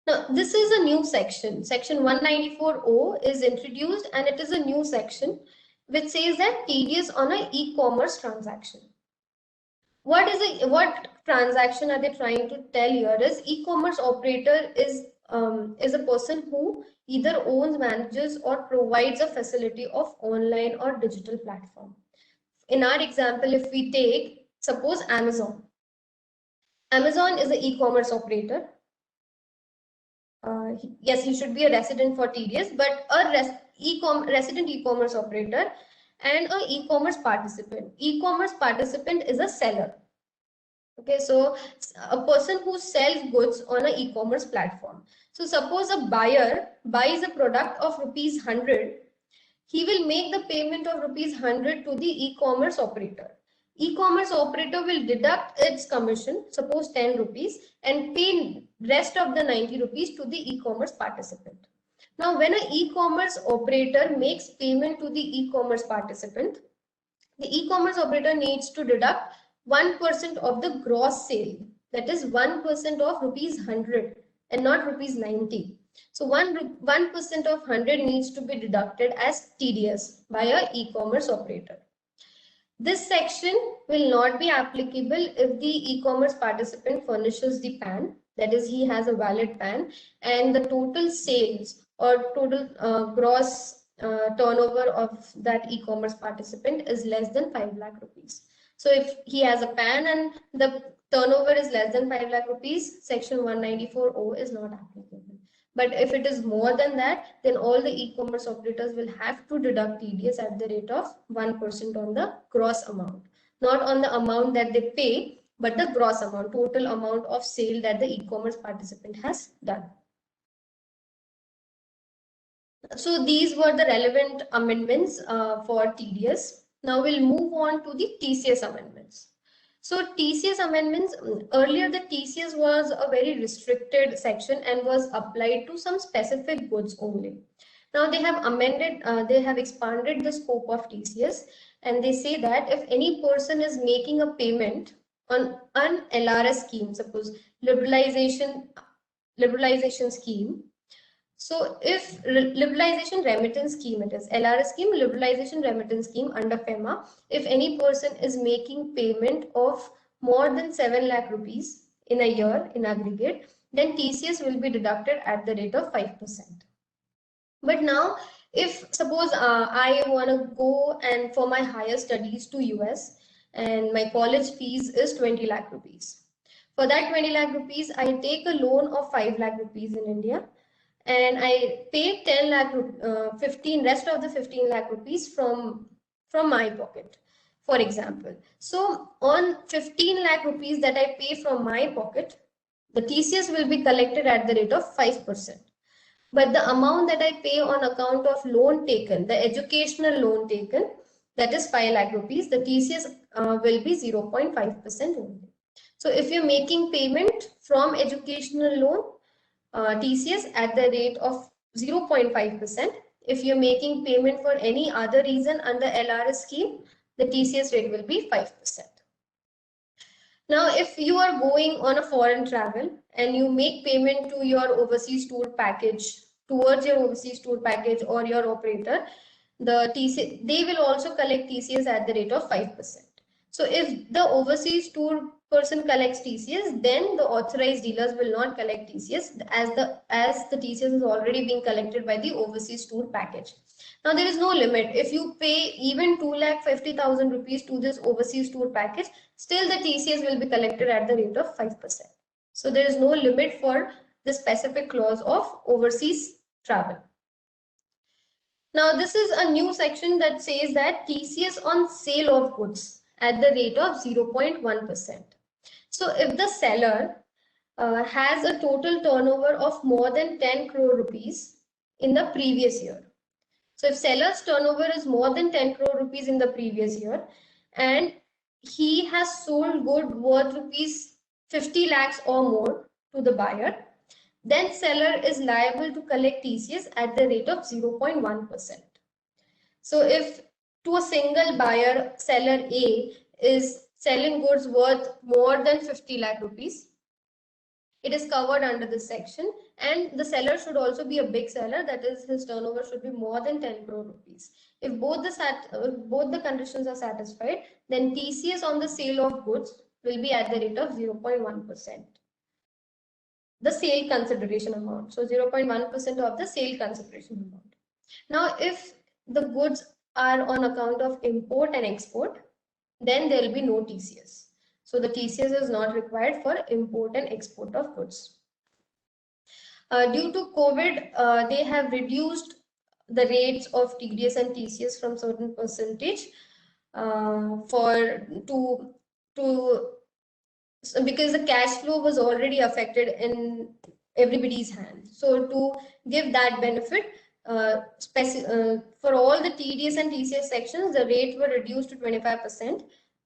Now, this is a new section. Section 194O is introduced, and it is a new section which says that TDS on an e-commerce transaction. What transaction are they trying to tell here is e-commerce operator is a person who either owns, manages, or provides a facility of online or digital platform. In our example, if we take, suppose Amazon. Amazon is an e-commerce operator. Yes, he should be a resident for TDS, but a resident e-commerce operator and an e-commerce participant. E-commerce participant is a seller. Okay, so a person who sells goods on an e-commerce platform. So suppose a buyer buys a product of rupees 100, he will make the payment of rupees 100 to the e-commerce operator. E-commerce operator will deduct its commission, suppose 10 rupees, and pay rest of the 90 rupees to the e-commerce participant. Now, when an e-commerce operator makes payment to the e-commerce participant, the e-commerce operator needs to deduct 1% of the gross sale, that is 1% of rupees 100 and not rupees 90. So 1% of 100 needs to be deducted as TDS by an e-commerce operator. This section will not be applicable if the e-commerce participant furnishes the PAN, that is, he has a valid PAN, and the total sales or total gross turnover of that e-commerce participant is less than 5 lakh rupees. So if he has a PAN and the turnover is less than 5 lakh rupees, section 194O is not applicable. But if it is more than that, then all the e-commerce operators will have to deduct TDS at the rate of 1% on the gross amount, not on the amount that they pay, but the gross amount, total amount of sale that the e-commerce participant has done. So these were the relevant amendments for TDS. Now we'll move on to the TCS amendments. So TCS amendments, earlier the TCS was a very restricted section and was applied to some specific goods only. Now they have amended, they have expanded the scope of TCS, and they say that if any person is making a payment on an LRS scheme, suppose liberalization scheme. So if liberalization remittance scheme, it is LRS scheme, liberalization remittance scheme under FEMA, if any person is making payment of more than 7 lakh rupees in a year in aggregate, then TCS will be deducted at the rate of 5%. But now, if suppose I want to go and for my higher studies to US and my college fees is 20 lakh rupees. For that 20 lakh rupees, I take a loan of 5 lakh rupees in India and I pay 10 lakh, 15, rest of the 15 lakh rupees from my pocket, for example. So on 15 lakh rupees that I pay from my pocket, the TCS will be collected at the rate of 5%. But the amount that I pay on account of loan taken, the educational loan taken, that is 5 lakh rupees, the TCS will be 0.5% only. So if you're making payment from educational loan, TCS at the rate of 0.5%. If you're making payment for any other reason under LRS scheme, the TCS rate will be 5%. Now, if you are going on a foreign travel and you make payment to your overseas tour package, towards your overseas tour package or your operator, the TCS, they will also collect TCS at the rate of 5%. So if the overseas tour person collects TCS, then the authorized dealers will not collect TCS as the TCS is already being collected by the overseas tour package. Now there is no limit. If you pay even 2,50,000 rupees to this overseas tour package, still the TCS will be collected at the rate of 5%. So there is no limit for the specific clause of overseas travel. Now this is a new section that says that TCS on sale of goods at the rate of 0.1%. So if the seller has a total turnover of more than 10 crore rupees in the previous year. So if seller's turnover is more than 10 crore rupees in the previous year and he has sold good worth rupees 50 lakhs or more to the buyer, then seller is liable to collect TCS at the rate of 0.1%. So if to a single buyer, seller A is selling goods worth more than 50 lakh rupees, it is covered under this section, and the seller should also be a big seller, that is his turnover should be more than 10 crore rupees. If both the conditions are satisfied, then TCS on the sale of goods will be at the rate of 0.1%. The sale consideration amount. So 0.1% of the sale consideration amount. Now, if the goods are on account of import and export, then there will be no TCS. So the TCS is not required for import and export of goods. Due to COVID, they have reduced the rates of TDS and TCS from certain percentage because the cash flow was already affected in everybody's hands. So to give that benefit, for all the TDS and TCS sections, the rates were reduced to 25%.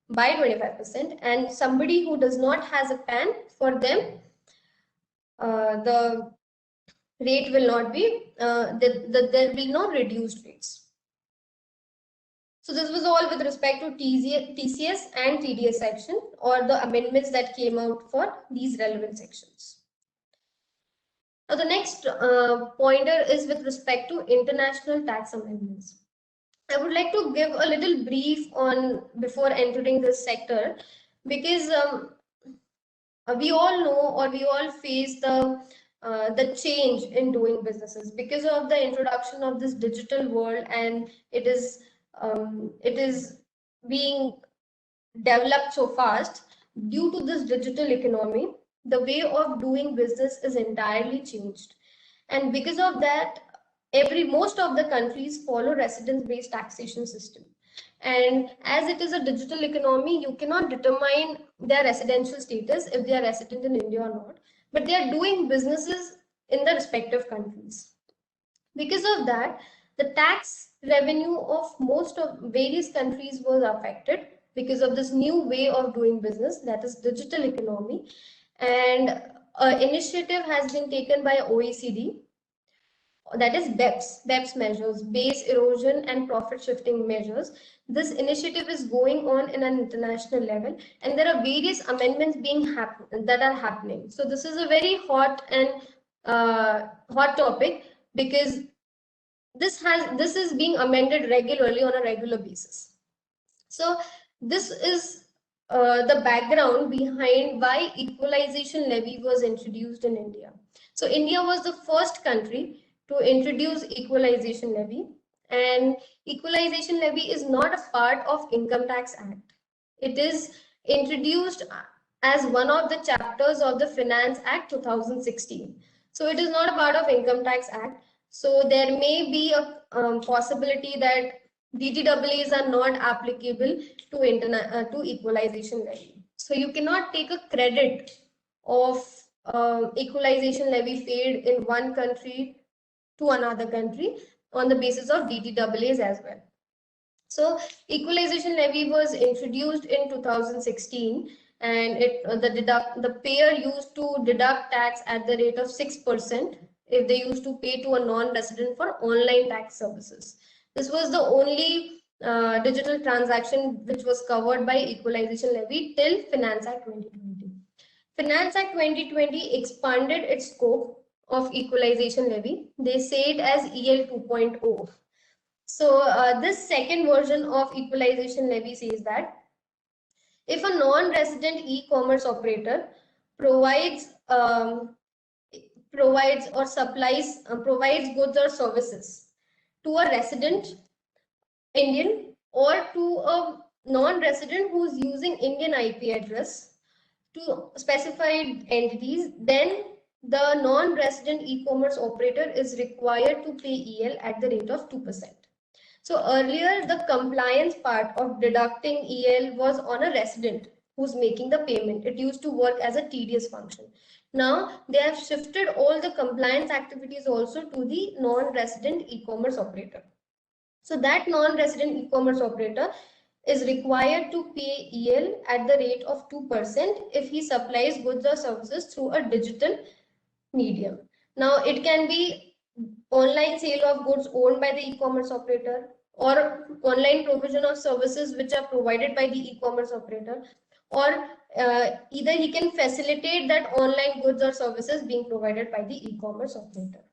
By 25%, and somebody who does not has a PAN, for them the rate will not be there will no reduced rates. So this was all with respect to TCS and TDS section, or the amendments that came out for these relevant sections. Now the next pointer is with respect to international tax amendments. I would like to give a little brief on before entering this sector, because we all know, or we all face the change in doing businesses because of the introduction of this digital world, and it is being developed so fast. Due to this digital economy, the way of doing business is entirely changed, and because of that, most of the countries follow residence-based taxation system. And as it is a digital economy, you cannot determine their residential status if they are resident in India or not, but they are doing businesses in the respective countries. Because of that, the tax revenue of most of various countries was affected because of this new way of doing business, that is digital economy. And an initiative has been taken by OECD. that is BEPS measures, base erosion and profit shifting measures. This initiative is going on in an international level, and there are various amendments that are happening. So this is a very hot topic, because this is being amended regularly on a regular basis. So this is the background behind why equalization levy was introduced in India. So India was the first country to introduce equalization levy, and equalization levy is not a part of Income Tax Act. It is introduced as one of the chapters of the Finance Act 2016. So it is not a part of Income Tax Act. So there may be a possibility that DTAAs are not applicable to equalization levy. So you cannot take a credit of equalization levy paid in one country to another country on the basis of DTAAs as well. So equalization levy was introduced in 2016, and the payer used to deduct tax at the rate of 6% if they used to pay to a non-resident for online tax services. This was the only digital transaction which was covered by equalization levy till Finance Act 2020. Finance Act 2020 expanded its scope of equalization levy. They say it as EL 2.0. So this second version of equalization levy says that if a non-resident e-commerce operator provides goods or services to a resident Indian or to a non-resident who's using Indian IP address to specified entities, then the non-resident e-commerce operator is required to pay EL at the rate of 2%. So earlier, the compliance part of deducting EL was on a resident who's making the payment. It used to work as a tedious function. Now they have shifted all the compliance activities also to the non-resident e-commerce operator. So that non-resident e-commerce operator is required to pay EL at the rate of 2% if he supplies goods or services through a digital medium. Now it can be online sale of goods owned by the e-commerce operator, or online provision of services which are provided by the e-commerce operator, or either he can facilitate that online goods or services being provided by the e-commerce operator.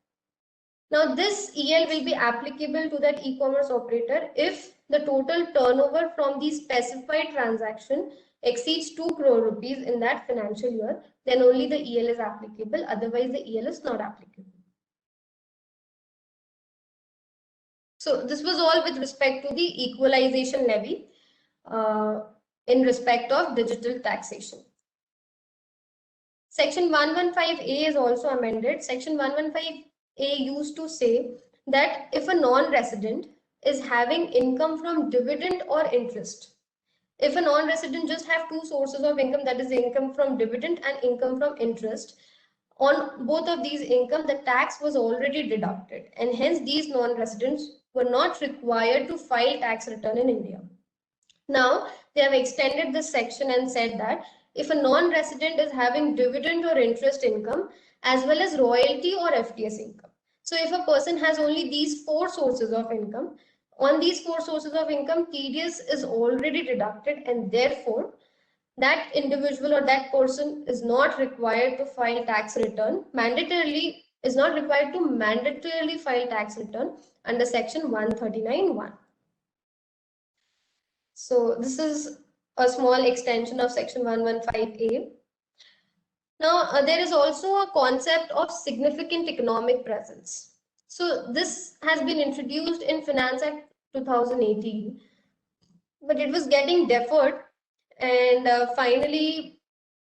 Now this EL will be applicable to that e-commerce operator if the total turnover from the specified transaction exceeds 2 crore rupees in that financial year, then only the EL is applicable, otherwise the EL is not applicable. So this was all with respect to the equalization levy in respect of digital taxation. Section 115A is also amended. Section 115A used to say that if a non-resident is having income from dividend or interest, if a non-resident just have two sources of income, that is income from dividend and income from interest, on both of these income, the tax was already deducted, and hence these non-residents were not required to file tax return in India. Now they have extended this section and said that if a non-resident is having dividend or interest income as well as royalty or FTS income. So if a person has only these four sources of income, on these four sources of income, TDS is already deducted, and therefore that individual or that person is not required to file tax return, is not required to mandatorily file tax return under section 139(1). So this is a small extension of section 115A. Now there is also a concept of significant economic presence. So this has been introduced in Finance Act 2018, but it was getting deferred, and finally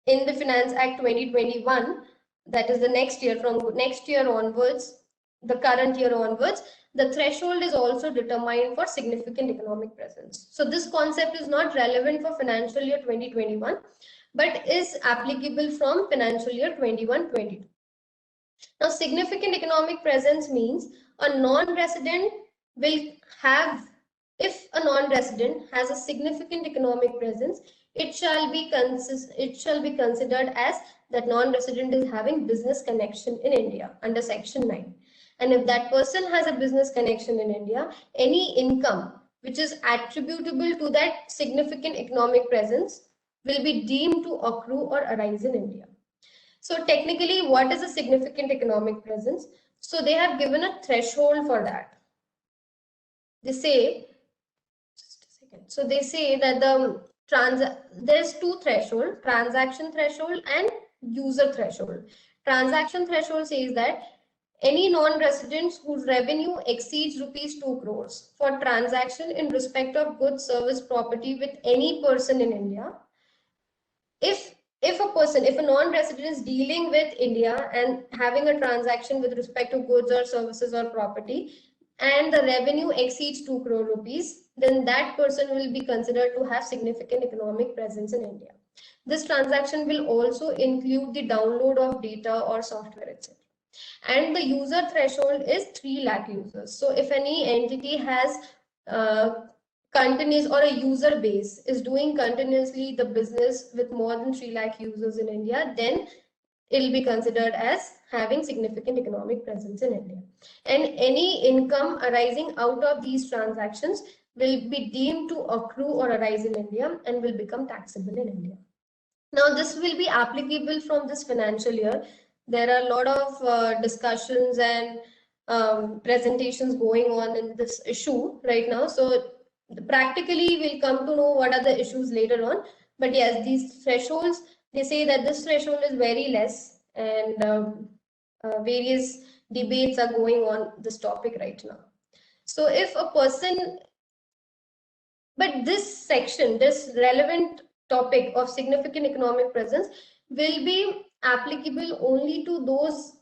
in the Finance Act 2021, that is the next year, from next year onwards, the current year onwards, the threshold is also determined for significant economic presence. So this concept is not relevant for financial year 2021, but is applicable from financial year 21-22. Now, significant economic presence means a non-resident will have, if a non-resident has a significant economic presence, it shall be considered as that non-resident is having business connection in India under section 9. And if that person has a business connection in India, any income which is attributable to that significant economic presence will be deemed to accrue or arise in India. So technically, what is a significant economic presence? So they have given a threshold for that. They say, just a second. So they say that there's two threshold, transaction threshold and user threshold. Transaction threshold says that any non-residents whose revenue exceeds rupees 2 crores for transaction in respect of goods, service, property with any person in India. If a non-resident is dealing with India and having a transaction with respect to goods or services or property, and the revenue exceeds 2 crore rupees, then that person will be considered to have significant economic presence in India. This transaction will also include the download of data or software, etc. And the user threshold is 3 lakh users. So if any entity has continuous or a user base is doing continuously the business with more than 3 lakh users in India, then it will be considered as having significant economic presence in India. And any income arising out of these transactions will be deemed to accrue or arise in India and will become taxable in India. Now, this will be applicable from this financial year. There are a lot of discussions and presentations going on in this issue right now. So practically, we'll come to know what are the issues later on. But yes, these thresholds, they say that this threshold is very less, and various debates are going on this topic right now. So if a person, but this section, this relevant topic of significant economic presence will be applicable only to those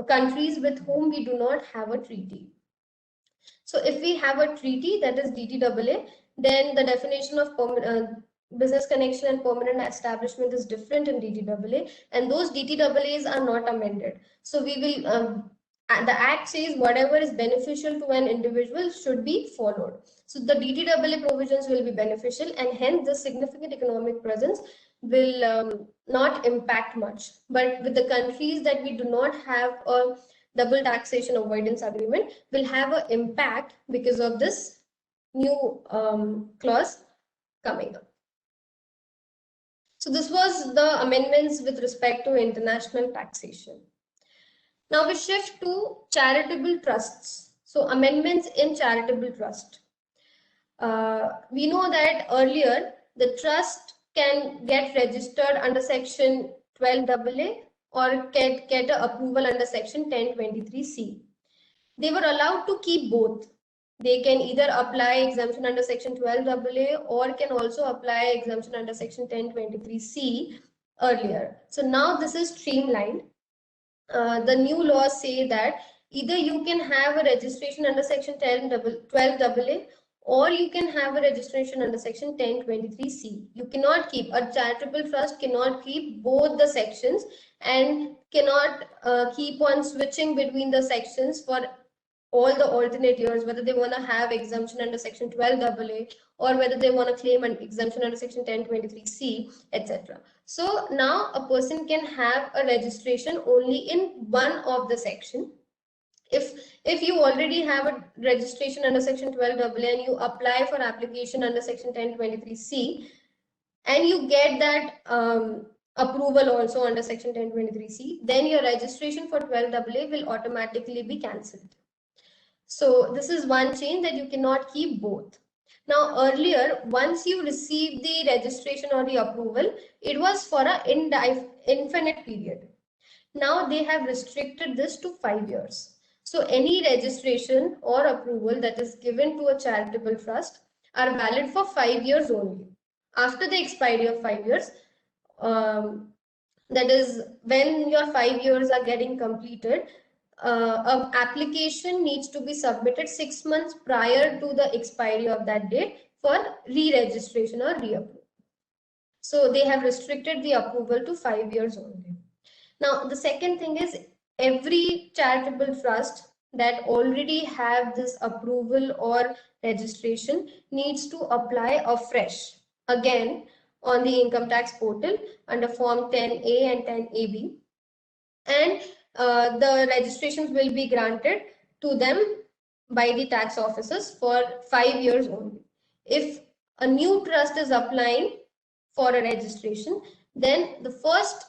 countries with whom we do not have a treaty. So if we have a treaty, that is DTAA, then the definition of business connection and permanent establishment is different in DTAA, and those DTAAs are not amended. So we will, the Act says whatever is beneficial to an individual should be followed. So the DTAA provisions will be beneficial, and hence the significant economic presence will not impact much. But with the countries that we do not have a double taxation avoidance agreement, will have an impact because of this new clause coming up. So this was the amendments with respect to international taxation. Now we shift to charitable trusts. So amendments in charitable trust. We know that earlier the trust can get registered under section 12AA or get an approval under section 1023C. They were allowed to keep both. They can either apply exemption under section 12AA or can also apply exemption under section 1023C earlier. So now this is streamlined. The new laws say that either you can have a registration under section 12AA or you can have a registration under section 1023C. You cannot keep, a charitable trust cannot keep both the sections and cannot keep on switching between the sections for all the alternate years, whether they want to have exemption under section 12AA or whether they want to claim an exemption under section 1023C, etc. So now a person can have a registration only in one of the section. If you already have a registration under section 12AA and you apply for application under section 1023C and you get that approval also under section 1023C, then your registration for 12AA will automatically be cancelled. So this is one change, that you cannot keep both. Now earlier, once you receive the registration or the approval, it was for an infinite period. Now they have restricted this to 5 years. So any registration or approval that is given to a charitable trust are valid for 5 years only. After the expiry of 5 years, that is when your 5 years are getting completed, an application needs to be submitted 6 months prior to the expiry of that date for re-registration or re-approval. So they have restricted the approval to 5 years only. Now, the second thing is, every charitable trust that already have this approval or registration needs to apply afresh again on the income tax portal under form 10A and 10AB. And the registrations will be granted to them by the tax officers for 5 years only. If a new trust is applying for a registration, then the first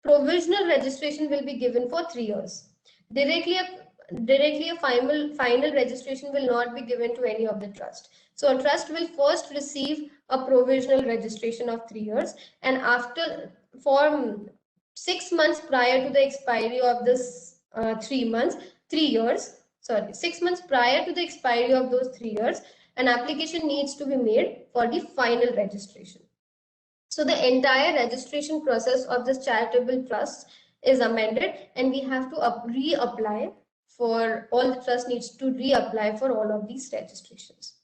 provisional registration will be given for 3 years. Directly a final registration will not be given to any of the trust. So a trust will first receive a provisional registration of 3 years, and after, for 6 months prior to the expiry of this 6 months prior to the expiry of those 3 years, an application needs to be made for the final registration. So the entire registration process of this charitable trust is amended, and we have to reapply for all the trust needs to reapply for all of these registrations.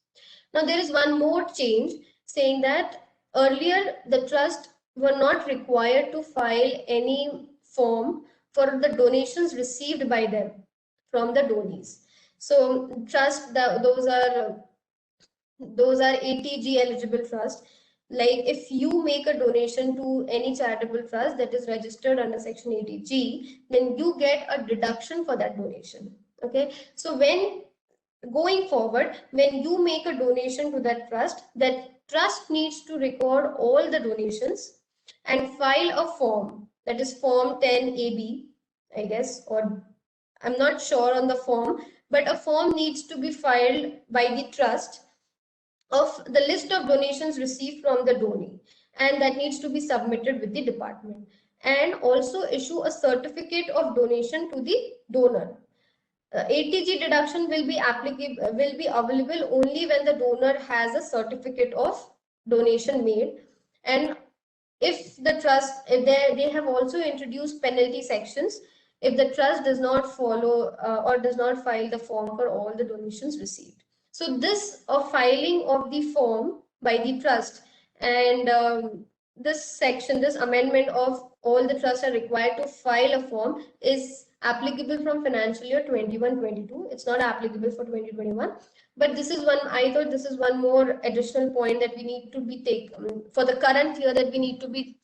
Now there is one more change, saying that earlier the trust were not required to file any form for the donations received by them from the donees. So trust, those are ATG eligible trust. Like if you make a donation to any charitable trust that is registered under section 80G, then you get a deduction for that donation. Okay, so when going forward, when you make a donation to that trust needs to record all the donations and file a form, that is form 10AB, I guess, or I'm not sure on the form, but a form needs to be filed by the trust of the list of donations received from the donee, and that needs to be submitted with the department, and also issue a certificate of donation to the donor. ATG deduction will be available only when the donor has a certificate of donation made. And if the trust, they have also introduced penalty sections if the trust does not follow or does not file the form for all the donations received. So this filing of the form by the trust, and this section, this amendment of all the trusts are required to file a form, is applicable from financial year 21-22. It's not applicable for 2021. But this is one, I thought this is one more additional point that we need to be taken for the current year, that we need to be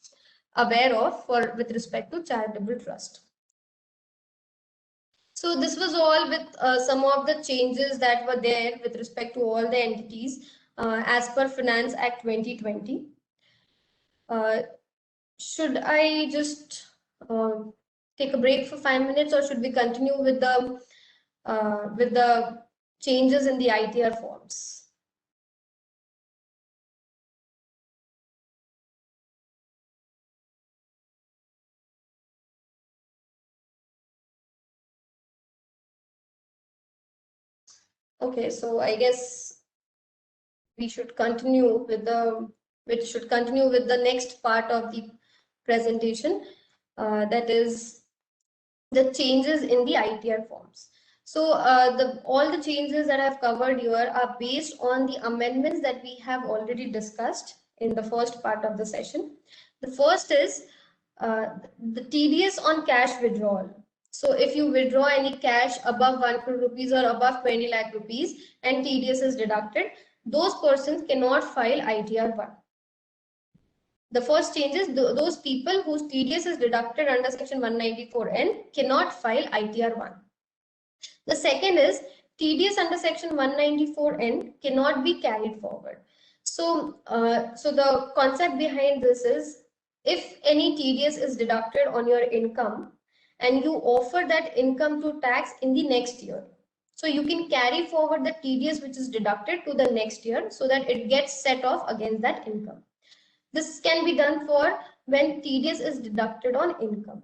aware of with respect to charitable trust. So this was all with some of the changes that were there with respect to all the entities as per Finance Act 2020. Should I just take a break for 5 minutes, or should we continue with the changes in the ITR forms? Okay, so I guess we should continue with the next part of the presentation, that is the changes in the ITR forms. So all the changes that I've covered here are based on the amendments that we have already discussed in the first part of the session. The first is the TDS on cash withdrawal. So if you withdraw any cash above 1 crore rupees or above 20 lakh rupees and TDS is deducted, those persons cannot file ITR 1. The first change is those people whose TDS is deducted under section 194N cannot file ITR 1. The second is TDS under section 194N cannot be carried forward. So, so the concept behind this is, if any TDS is deducted on your income and you offer that income to tax in the next year, so you can carry forward the TDS which is deducted to the next year so that it gets set off against that income. This can be done for when TDS is deducted on income.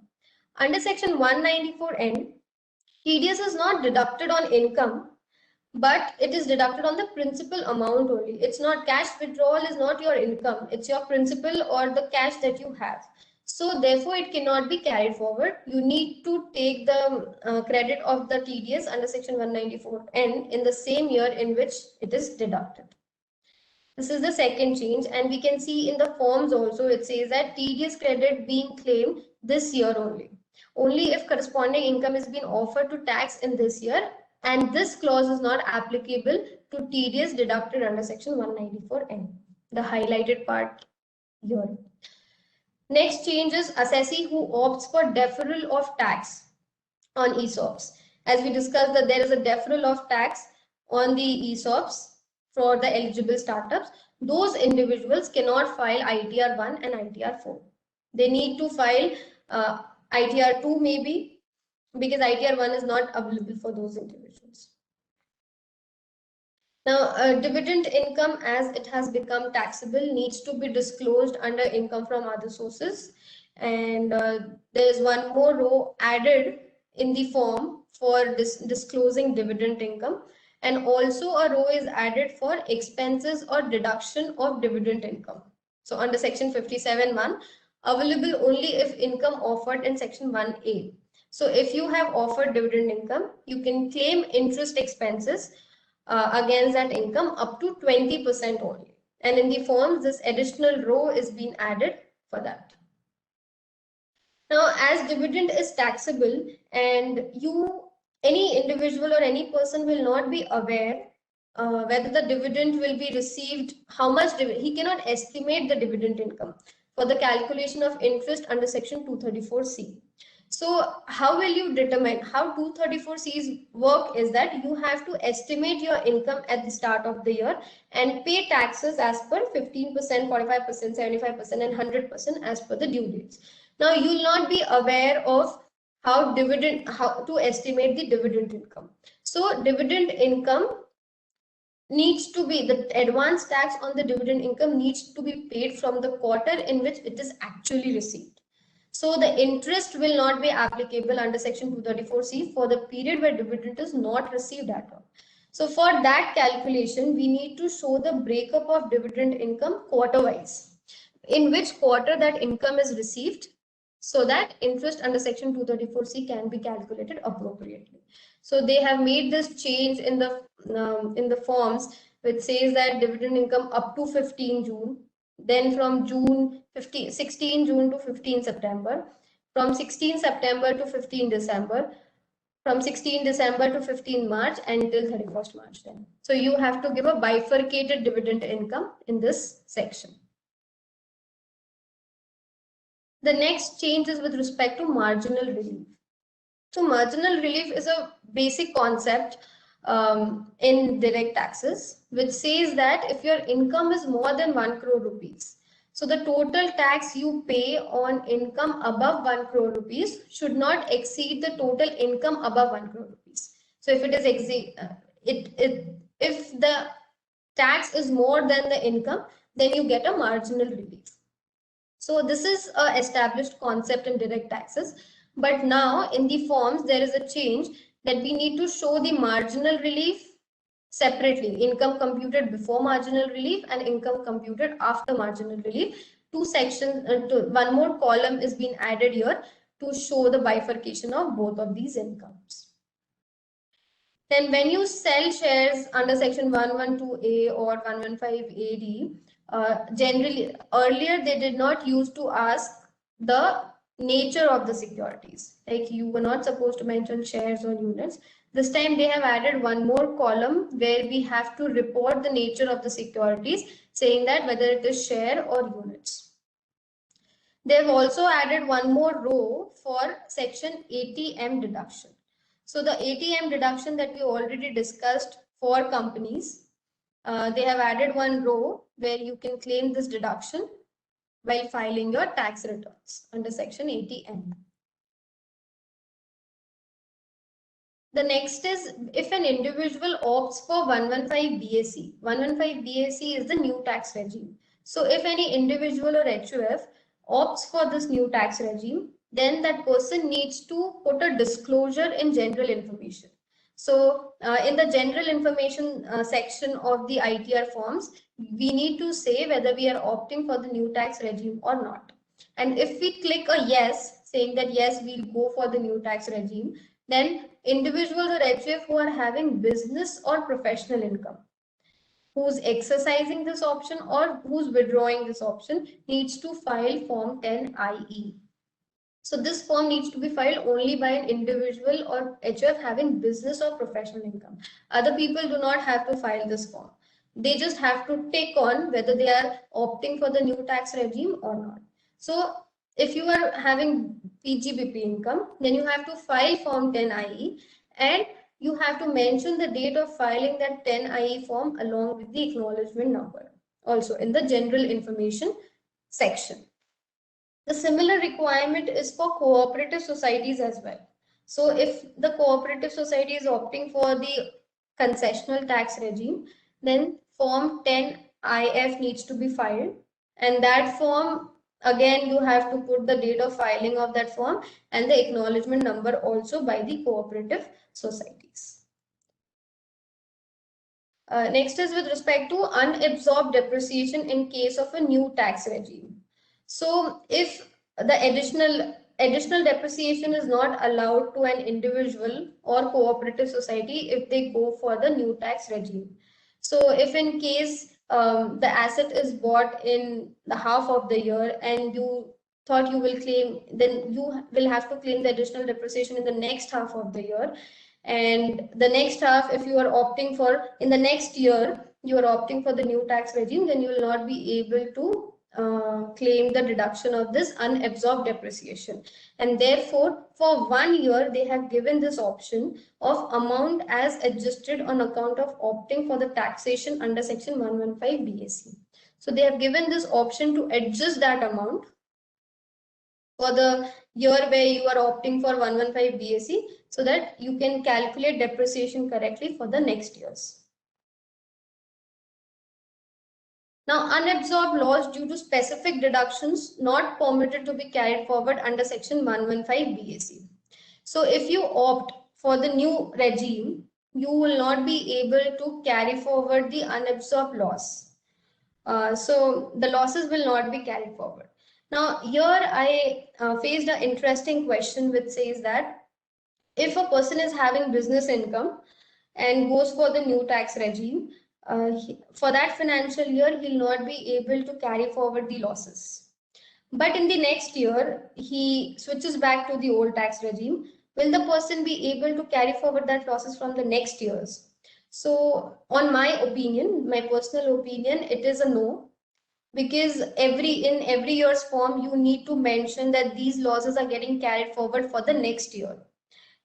Under section 194N, TDS is not deducted on income, but it is deducted on the principal amount only. It's not, cash withdrawal is not your income, it's your principal or the cash that you have. So therefore it cannot be carried forward. You need to take the credit of the TDS under section 194N in the same year in which it is deducted. This is the second change, and we can see in the forms also it says that TDS credit being claimed this year only if corresponding income is being offered to tax in this year, and this clause is not applicable to TDS deducted under section 194N, the highlighted part here. Next change is assessee who opts for deferral of tax on ESOPs. As we discussed that there is a deferral of tax on the ESOPs for the eligible startups. Those individuals cannot file ITR 1 and ITR 4. They need to file ITR 2 maybe, because ITR 1 is not available for those individuals. Now, dividend income, as it has become taxable, needs to be disclosed under income from other sources. And there is one more row added in the form for disclosing dividend income. And also a row is added for expenses or deduction of dividend income. So under section 57(1), available only if income offered in section 1A. So if you have offered dividend income, you can claim interest expenses against that income up to 20% only. And in the forms, this additional row is being added for that. Now, as dividend is taxable, and any individual or any person will not be aware whether the dividend will be received, how much dividend, he cannot estimate the dividend income for the calculation of interest under section 234C. So how will you determine? How 234C's work is that you have to estimate your income at the start of the year and pay taxes as per 15%, 45%, 75%, and 100% as per the due dates. Now you will not be aware of how to estimate the dividend income. So dividend income needs to be, the advance tax on the dividend income needs to be paid from the quarter in which it is actually received. So the interest will not be applicable under section 234C for the period where dividend is not received at all. So for that calculation, we need to show the breakup of dividend income quarter wise, in which quarter that income is received, so that interest under section 234C can be calculated appropriately. So they have made this change in the forms, which says that dividend income up to 15 June, then from 16 June to 15 September, from 16 September to 15 December, from 16 December to 15 March until 31st March then. So you have to give a bifurcated dividend income in this section. The next change is with respect to marginal relief. So marginal relief is a basic concept in direct taxes, which says that if your income is more than 1 crore rupees, so the total tax you pay on income above 1 crore rupees should not exceed the total income above 1 crore rupees. So if it is if the tax is more than the income, then you get a marginal relief. So this is an established concept in direct taxes. But now in the forms, there is a change that we need to show the marginal relief separately, income computed before marginal relief and income computed after marginal relief. Two sections, one more column is being added here to show the bifurcation of both of these incomes. Then when you sell shares under section 112A or 115AD, generally earlier they did not used to ask the nature of the securities, like you were not supposed to mention shares or units. This time they have added one more column where we have to report the nature of the securities, saying that whether it is share or units. They have also added one more row for section ATM deduction. So the ATM deduction that we already discussed for companies, they have added one row where you can claim this deduction while filing your tax returns under section ATM. The next is if an individual opts for 115 BAC. 115 BAC is the new tax regime. So if any individual or HUF opts for this new tax regime, then that person needs to put a disclosure in general information. So in the general information section of the ITR forms, we need to say whether we are opting for the new tax regime or not. And if we click a yes, saying that yes, we'll go for the new tax regime, then individuals or HUF who are having business or professional income, who's exercising this option or who's withdrawing this option, needs to file Form 10IE. So this form needs to be filed only by an individual or HUF having business or professional income. Other people do not have to file this form. They just have to take on whether they are opting for the new tax regime or not. So if you are having PGBP income, then you have to file Form 10IE, and you have to mention the date of filing that 10IE form along with the acknowledgement number, also in the general information section. The similar requirement is for cooperative societies as well. So if the cooperative society is opting for the concessional tax regime, then Form 10IF needs to be filed, and that form, again, you have to put the date of filing of that form and the acknowledgement number also by the cooperative societies. Next is with respect to unabsorbed depreciation in case of a new tax regime. So if the additional depreciation is not allowed to an individual or cooperative society if they go for the new tax regime. So if in case the asset is bought in the half of the year and you thought you will claim, then you will have to claim the additional depreciation in the next half of the year. And the next half, if you are opting for in the next year, you are opting for the new tax regime, then you will not be able to claim the deduction of this unabsorbed depreciation. And therefore, for 1 year, they have given this option of amount as adjusted on account of opting for the taxation under section 115 BAC. So they have given this option to adjust that amount for the year where you are opting for 115 BAC, so that you can calculate depreciation correctly for the next years. Now, unabsorbed loss due to specific deductions not permitted to be carried forward under section 115 BAC. So if you opt for the new regime, you will not be able to carry forward the unabsorbed loss. So the losses will not be carried forward. Now, here I faced an interesting question which says that if a person is having business income and goes for the new tax regime, for that financial year, he'll not be able to carry forward the losses. But in the next year, he switches back to the old tax regime. Will the person be able to carry forward that losses from the next years? So on my opinion, my personal opinion, it is a no, because in every year's form, you need to mention that these losses are getting carried forward for the next year.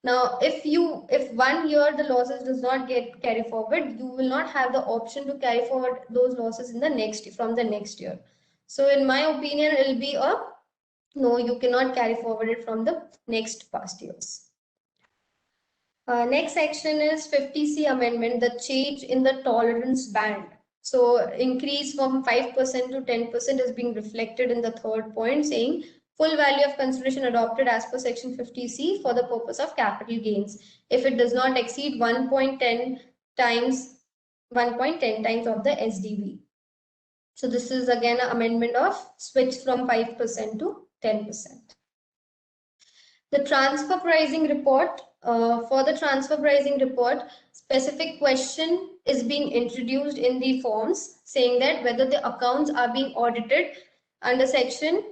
Now, if 1 year the losses does not get carried forward, you will not have the option to carry forward those losses in the from the next year. So in my opinion, it will be a no, you cannot carry forward it from the next past years. Next section is 50C amendment, the change in the tolerance band. So increase from 5% to 10% is being reflected in the third point, saying full value of consideration adopted as per section 50C for the purpose of capital gains if it does not exceed 1.10 times of the SDV. So this is again an amendment of switch from 5% to 10%. The transfer pricing report, for the transfer pricing report, specific question is being introduced in the forms saying that whether the accounts are being audited under section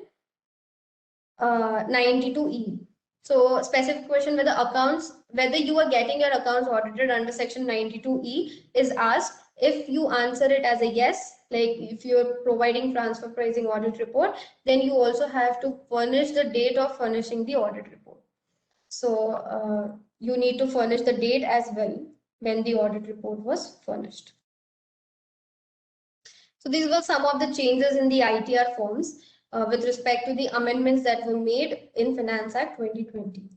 92E. So specific question whether you are getting your accounts audited under section 92E is asked. If you answer it as a yes, like if you're providing transfer pricing audit report, then you also have to furnish the date of furnishing the audit report. So you need to furnish the date as well when the audit report was furnished. So these were some of the changes in the ITR forms with respect to the amendments that were made in Finance Act 2020.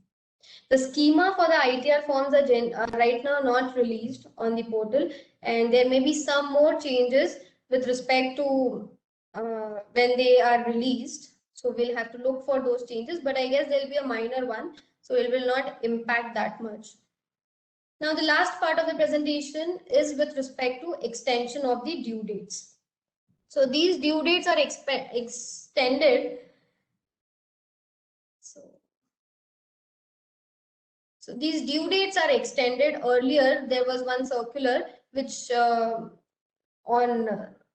The schema for the ITR forms are right now not released on the portal, and there may be some more changes with respect to when they are released. So we'll have to look for those changes, but I guess there'll be a minor one, so it will not impact that much. Now, the last part of the presentation is with respect to extension of the due dates. So these due dates are extended. So these due dates are extended. Earlier, there was one circular which on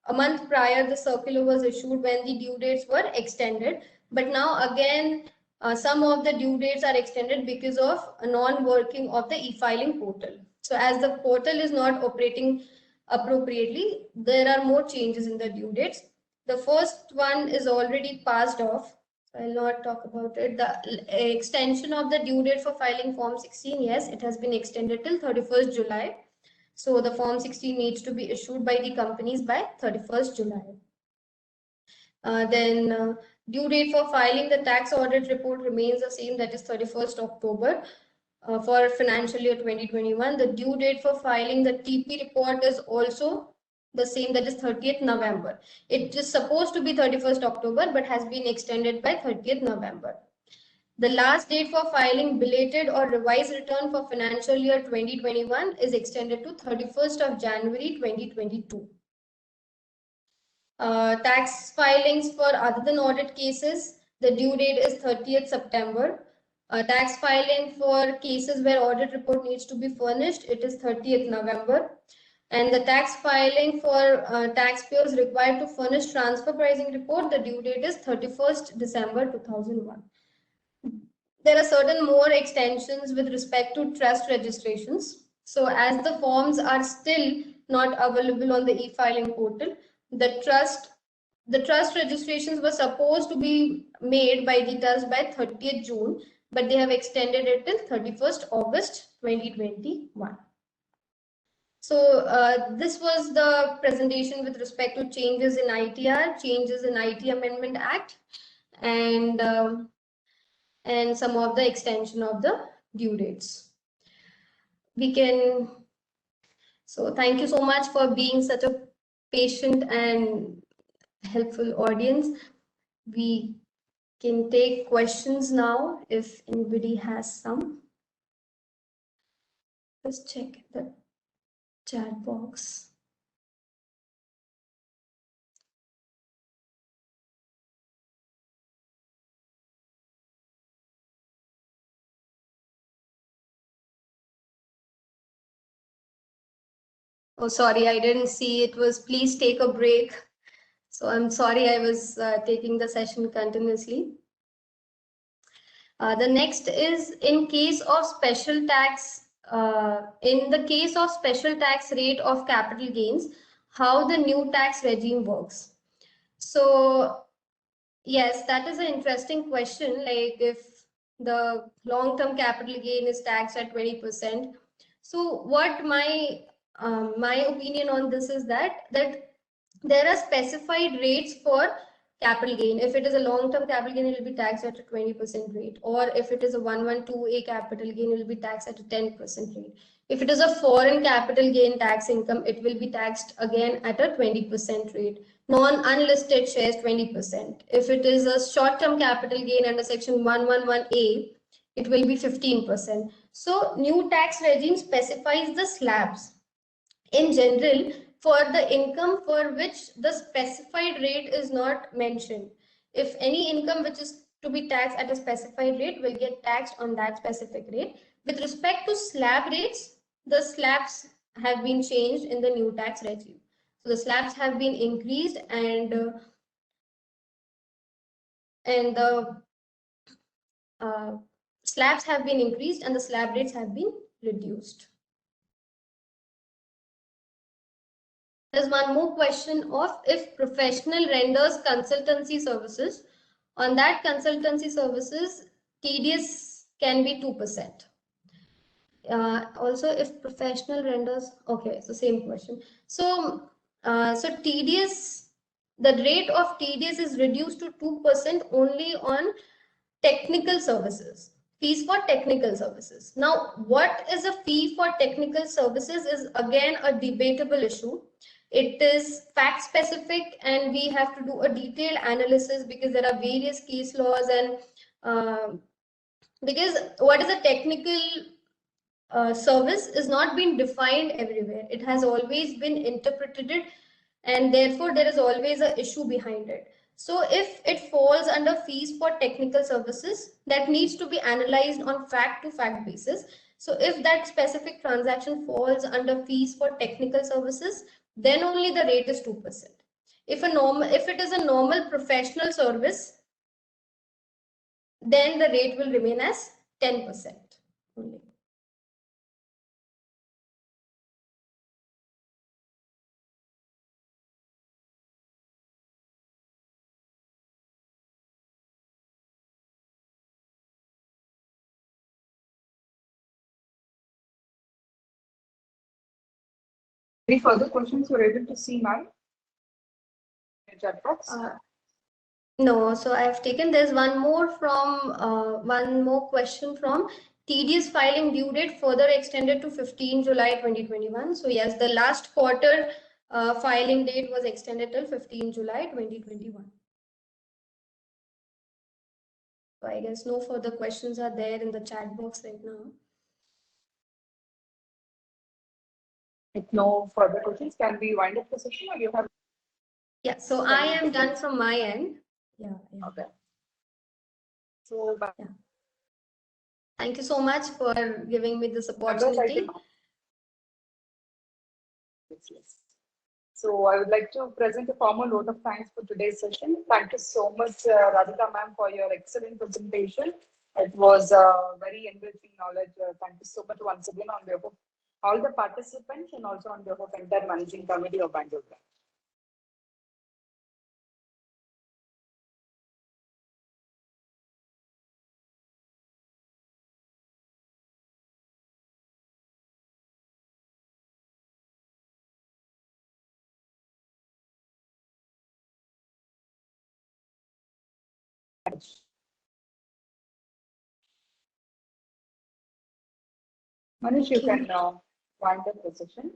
a month prior, the circular was issued when the due dates were extended. But now again, some of the due dates are extended because of a non-working of the e-filing portal. So as the portal is not operating appropriately, there are more changes in the due dates. The first one is already passed off. I'll not talk about it. The extension of the due date for filing Form 16, yes, it has been extended till 31st July. So the Form 16 needs to be issued by the companies by 31st July. Then due date for filing the tax audit report remains the same, that is 31st October. For financial year 2021, the due date for filing the TP report is also the same, that is 30th November. It is supposed to be 31st October, but has been extended by 30th November. The last date for filing belated or revised return for financial year 2021 is extended to 31st of January 2022. Tax filings for other than audit cases, the due date is 30th September. Tax filing for cases where audit report needs to be furnished, it is 30th November. And the tax filing for taxpayers required to furnish transfer pricing report, the due date is 31st December 2001. There are certain more extensions with respect to trust registrations. So as the forms are still not available on the e-filing portal, the trust registrations were supposed to be made by the TUS by 30th June, but they have extended it till 31st August 2021. So this was the presentation with respect to changes in ITR, changes in IT Amendment Act, and some of the extension of the due dates. So thank you so much for being such a patient and helpful audience. We can take questions now if anybody has some. Just check the chat box. Oh, sorry, I didn't see it was please take a break. So I'm sorry, I was taking the session continuously. The next is in case of special tax, in the case of special tax rate of capital gains, how the new tax regime works. So yes, that is an interesting question. Like if the long-term capital gain is taxed at 20%. So what my opinion on this is that there are specified rates for capital gain. If it is a long-term capital gain, it will be taxed at a 20% rate. Or if it is a 112A capital gain, it will be taxed at a 10% rate. If it is a foreign capital gain tax income, it will be taxed again at a 20% rate. Non-unlisted shares, 20%. If it is a short-term capital gain under section 111A, it will be 15%. So new tax regime specifies the slabs. In general, for the income for which the specified rate is not mentioned, if any income which is to be taxed at a specified rate will get taxed on that specific rate. With respect to slab rates, the slabs have been changed in the new tax regime. So the slabs have been increased and the slabs have been increased and the slab rates have been reduced. There's one more question of if professional renders consultancy services, on that consultancy services, TDS can be 2%. Also, if professional renders, okay, so same question. So, so TDS, the rate of TDS is reduced to 2% only on technical services. Fees for technical services. Now, what is a fee for technical services is again a debatable issue. It is fact specific and we have to do a detailed analysis because there are various case laws and because what is a technical service is not been defined everywhere. It has always been interpreted and therefore there is always an issue behind it. So if it falls under fees for technical services, that needs to be analyzed on fact to fact basis. So if that specific transaction falls under fees for technical services, then only the rate is 2%. If it is a normal professional service, then the rate will remain as 10% only. Any further questions you're able to see now? Chat box? No, so I have taken, there's one more question from tedious filing due date further extended to 15 July 2021. So yes, the last quarter filing date was extended till 15 July 2021. So I guess no further questions are there in the chat box right now. If no further questions, can we wind up the session or you have? Yeah, so I am done from my end. Yeah. Okay. So, yeah. Thank you so much for giving me this opportunity. So I would like to present a formal vote of thanks for today's session. Thank you so much, Radhika ma'am, for your excellent presentation. It was very enriching knowledge. Thank you so much once again on behalf of all the participants and also on behalf of entire managing committee of Bangalore branch. Manish, you can wind up the session.